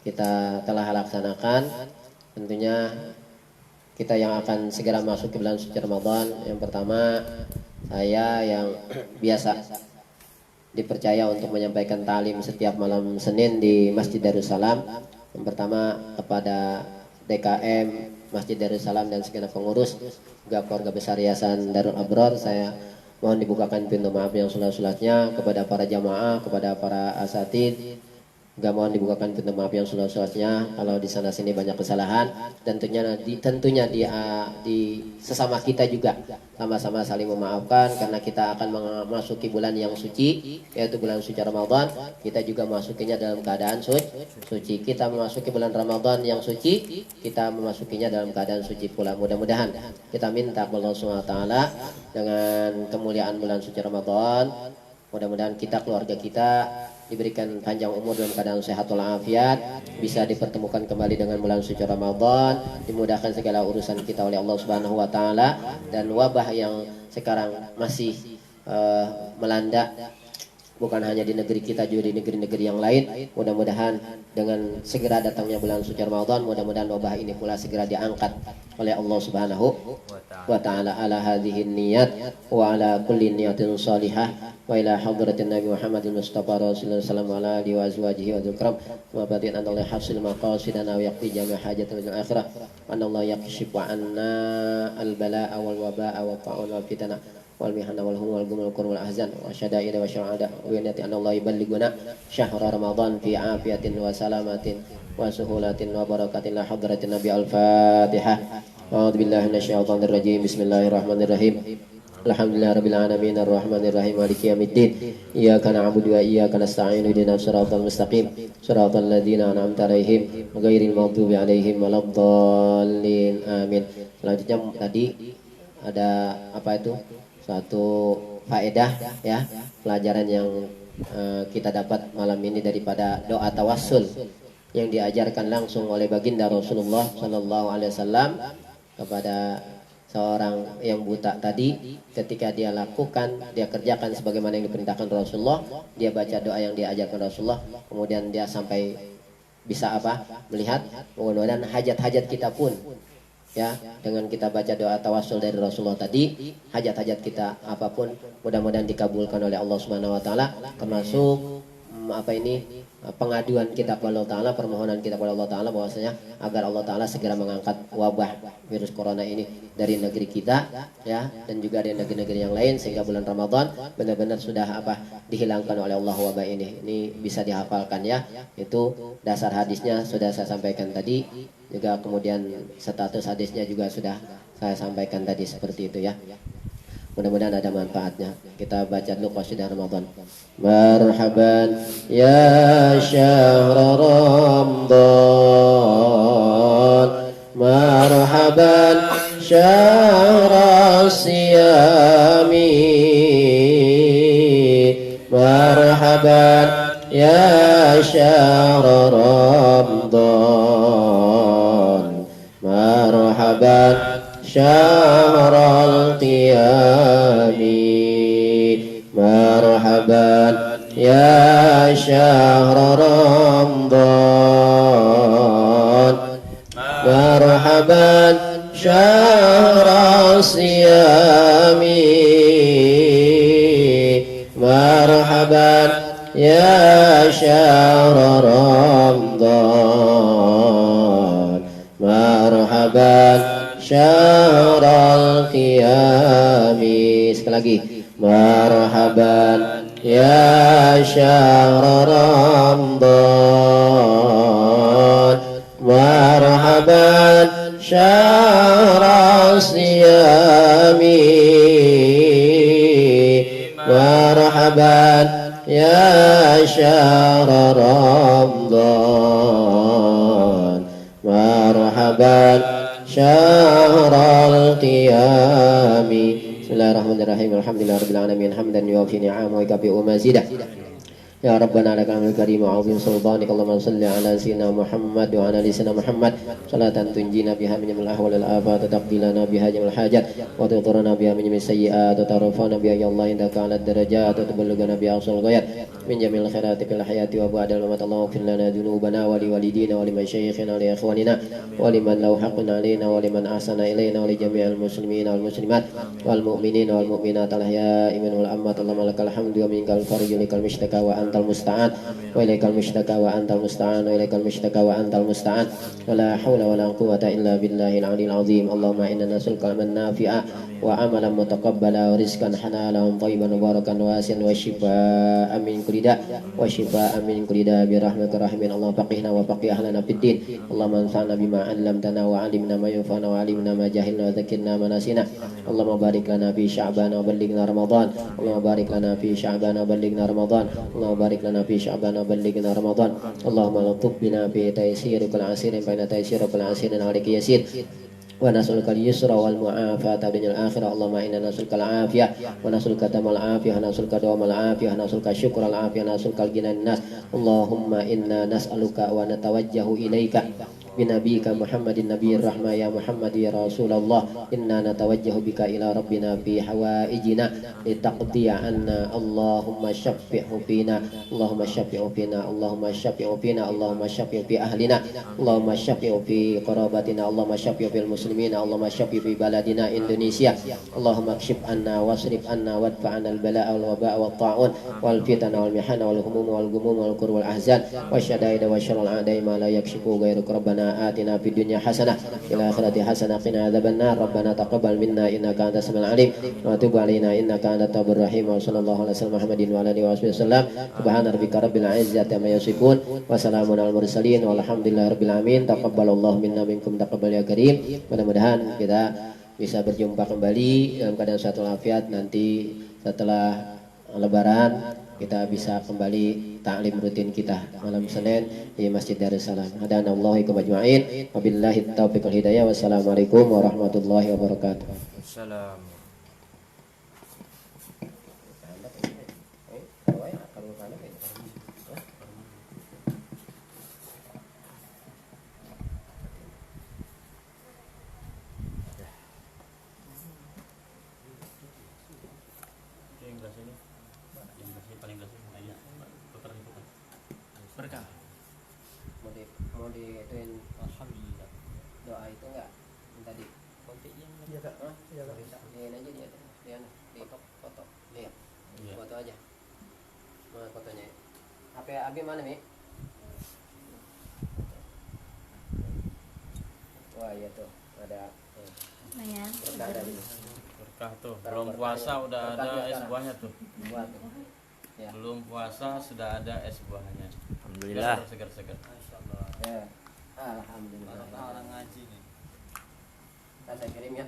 kita telah laksanakan. Tentunya kita yang akan segera masuk ke bulan suci Ramadan. Yang pertama, saya yang biasa dipercaya untuk menyampaikan ta'lim setiap malam Senin di Masjid Darussalam. Yang pertama kepada DKM Masjid Darussalam dan segenap pengurus, juga keluarga besar Yayasan Darul Abrar, saya mohon dibukakan pintu maaf yang sulat-sulatnya. Kepada para jamaah, kepada para asatid, juga mohon dibukakan pintu maaf yang sulat-sulatnya kalau di sana sini banyak kesalahan. Dan tentunya di sesama kita juga sama-sama saling memaafkan, karena kita akan memasuki bulan yang suci, yaitu bulan suci Ramadan. Kita juga memasukinya dalam keadaan suci. Kita memasuki bulan Ramadan yang suci, kita memasukinya dalam keadaan suci pula. Mudah-mudahan kita minta kepada Allah SWT dengan kemuliaan bulan suci Ramadan, mudah-mudahan kita, keluarga kita diberikan panjang umur dalam keadaan sehat walafiat, bisa dipertemukan kembali dengan bulan suci Ramadan, dimudahkan segala urusan kita oleh Allah Subhanahu wa taala, dan wabah yang sekarang masih melanda bukan hanya di negeri kita, juga di negeri-negeri yang lain, mudah-mudahan dengan segera datangnya bulan suci Ramadan, mudah-mudahan wabah ini pula segera diangkat oleh Allah Subhanahu wa taala. Ala hadhihi niyat wa ala kulli niyatin salihah wa ila hadratin Nabi Muhammadin Mustafa Rasulullah sallallahu alaihi wa azwajihi wa dzikram wa badin an Allah hasil maqasidana wa yaqdi jami' hajatina fil akhirah an Allah yakshifu anna al balaa wal wabaa wa ta'un wal fitana wal mihana wal hum wal gum wal kurb wal ahzan wa syada'ida wa syu'ada wa niyati an Allah yuballighuna syahr Ramadan fi afiyatin wa salamatin wa suhulatin wa barakatin la hadratin Nabi. Al-Fatihah. A'udzu billahi minasyaitonir rajim. Bismillahirrahmanirrahim. Alhamdulillahirabbil alamin arrahmanir rahim maliki yaumiddin. Iyyaka na'budu wa iyyaka nasta'in ihdinas siratal mustaqim siratal ladzina an'amta 'alaihim ghairil maghdubi 'alaihim waladdallin. Amin. Selanjutnya tadi ada apa itu? Suatu faedah ya, pelajaran yang kita dapat malam ini daripada doa tawassul yang diajarkan langsung oleh baginda Rasulullah Sallallahu Alaihi Wasallam kepada seorang yang buta tadi. Ketika dia lakukan, dia kerjakan sebagaimana yang diperintahkan Rasulullah, dia baca doa yang diajarkan Rasulullah, kemudian dia sampai bisa melihat. Mudah-mudahan hajat-hajat kita pun ya, dengan kita baca doa tawassul dari Rasulullah tadi, hajat-hajat kita apapun mudah-mudahan dikabulkan oleh Allah Subhanahu wa taala, termasuk pengaduan kita kepada Allah taala, permohonan kita kepada Allah taala bahwasanya agar Allah taala segera mengangkat wabah virus corona ini dari negeri kita ya, dan juga dari negeri-negeri yang lain, sehingga bulan Ramadan benar-benar sudah dihilangkan oleh Allah wabah ini. Ini bisa dihafalkan ya. Itu dasar hadisnya sudah saya sampaikan tadi, juga kemudian status hadisnya juga sudah saya sampaikan tadi, seperti itu ya. Mudah-mudahan ada manfaatnya. Kita baca dulu qasidah Ramadan. Marhaban ya syahr Ramadan, marhaban syahr siyami, marhaban ya syahr Ramadan, marhaban syahr al-qiyam, marhaban ya syahr Ramadan, marhaban syahr siyam, marhaban ya syahr Ramadan, marhaban syahr al-qiyam. Sekali lagi, marhaban ya syahr Ramadan, marhaban syahr siyam, marhaban ya syahr Ramadan, marhaban syahr al-qiyam. Bismillahirrahmanirrahim. Alhamdulillahirabbil alamin, hamdan yuwafi ni'amahu wa yukafi'u mazidah. Ya Rabbana lakal hamdul karim wa 'azim sultanik. Allahumma shalli ala sayyidina Muhammad wa ala ali sayyidina Muhammad salatan tunjina biha min jamil ahwal wal afat, taqbilana biha jamil hajat, wa tuturana biha min jamil sayyi'at, wa tarfa'na biha ya Allah indaka 'ala darajat, wa tuballighuna biha aqsal ghayat min jamil khairati fil hayati wa ba'dal mamat. Allahumma ighfir lana dhunubana wa li walidina wa li masyayikhina wa li ikhwanina wa liman lahu haqqun 'alaina wa liman ahsana ilaina wa li jami'il muslimina wal muslimat wal mu'minina wal mu'minat al ahya'i minhum wal amwat. Allahumma lakal hamdu wa minkal farju likal mushtaka wa antal musta'an wa ilaikal mushtaka wa antal musta'an wa ilaikal mushtaka wa antal musta'an wa la hawla wa la quwwata illa billahil 'aliyyil 'azim. Allahumma inna nas'aluka ilman nafi'a wa amalan mutaqabbala wa rizqan halalan thayyiban mubarakan wasi'an wa shifaa'an min kulli da' wa shifaa'an min kulli da' bi rahmatir rahimin. Allahumma faqihna wa faqih ahlana fid din. Allahumma anfa'na bima 'allamtana wa 'allimna ma yanfa'una wa 'allimna ma jahilna wa dhakkirna ma nasina. Allahumma barik lana fi sya'ban wa ballighna ramadan. Allahumma barik lana fi sya'ban wa ballighna ramadan. Allahumma barik lana fi sya'ban wa ballighna ramadan. Allahumma latuf bina fi taysirikal 'asirin baina taysirikal 'asirin 'alaika yasir. Wa nas'aluka al-yusra wal mu'afata fid dunyal akhirah. Allahumma inna nas'aluka al-'afiyah wa nas'aluka tamal 'afiyah wa nas'aluka dawamal 'afiyah wa nas'aluka syukral 'afiyah wa nas'aluka al-ghinan nas. Allahumma inna nas'aluka wa natawajjahu ilaika binabiyika Muhammadin nabiyir rahmah ya Muhammad ya Rasulullah, inna natawajjahu bika ila rabbina fi hawaijina litaqdiya anna. Allahumma syaffi'hu fina, Allahumma syaffi'hu fina, Allahumma syaffi'hu fina, Allahumma syaffi'hu fi ahlina, Allahumma syaffi'hu fi qarabatina, Allahumma syaffi'hu fil muslimina, Allahumma syaffi'hu fi baladina Indonesia. Allahumma kshif anna wasrif anna wadfa 'anal bala'a wal waba'a wat ta'un wal fitana wal mihana wal humum wal gumum wal kur wal ahzan wasyadaida wasyarul a'dai ma la yakshifu ghairuka. Rabbana آتنا في الدنيا حسنة وفي الآخرة حسنة وقنا عذاب النار. ربنا تقبل منا إنك أنت السميع العليم وتب علينا إنك أنت التواب الرحيم. وصلى الله على سيدنا محمد وعلى آله وصحبه وسلم. سبحان ربك رب العزة عما يصفون وسلام على المرسلين والحمد لله رب العالمين. Taqabbalallahu minna minkum taqabbal ya karim. Mudah-mudahan kita bisa berjumpa kembali dalam keadaan sehat walafiat. Nanti setelah Lebaran kita bisa kembali taklim rutin kita malam Senin di Masjid Darussalam. Hadanallahu ikum ajma'in. Wabillahi taufiq wal hidayah. Wassalamualaikum warahmatullahi wabarakatuh. Assalamualaikum. sini. Yang bersih paling bersih. Ayo, putar. Berkah. Mau ituin Alhamdulillah. doa itu enggak yang tadi? Iya kak. Hah? Iya kak. Diin aja dia tuh. Di foto. Lihat. Iya. Foto aja. Mana fotonya? HP Abi mana, Mi? Wah, iya tuh. Ada Lumayan. berkah dari Berkah tuh. Belum puasa udah ada es buahnya tuh. buat tuh. Ya. Belum puasa sudah ada es buahnya. Alhamdulillah. Segar-segar. Ya. Alhamdulillah. Orang ngaji nih. Saya kirim ya.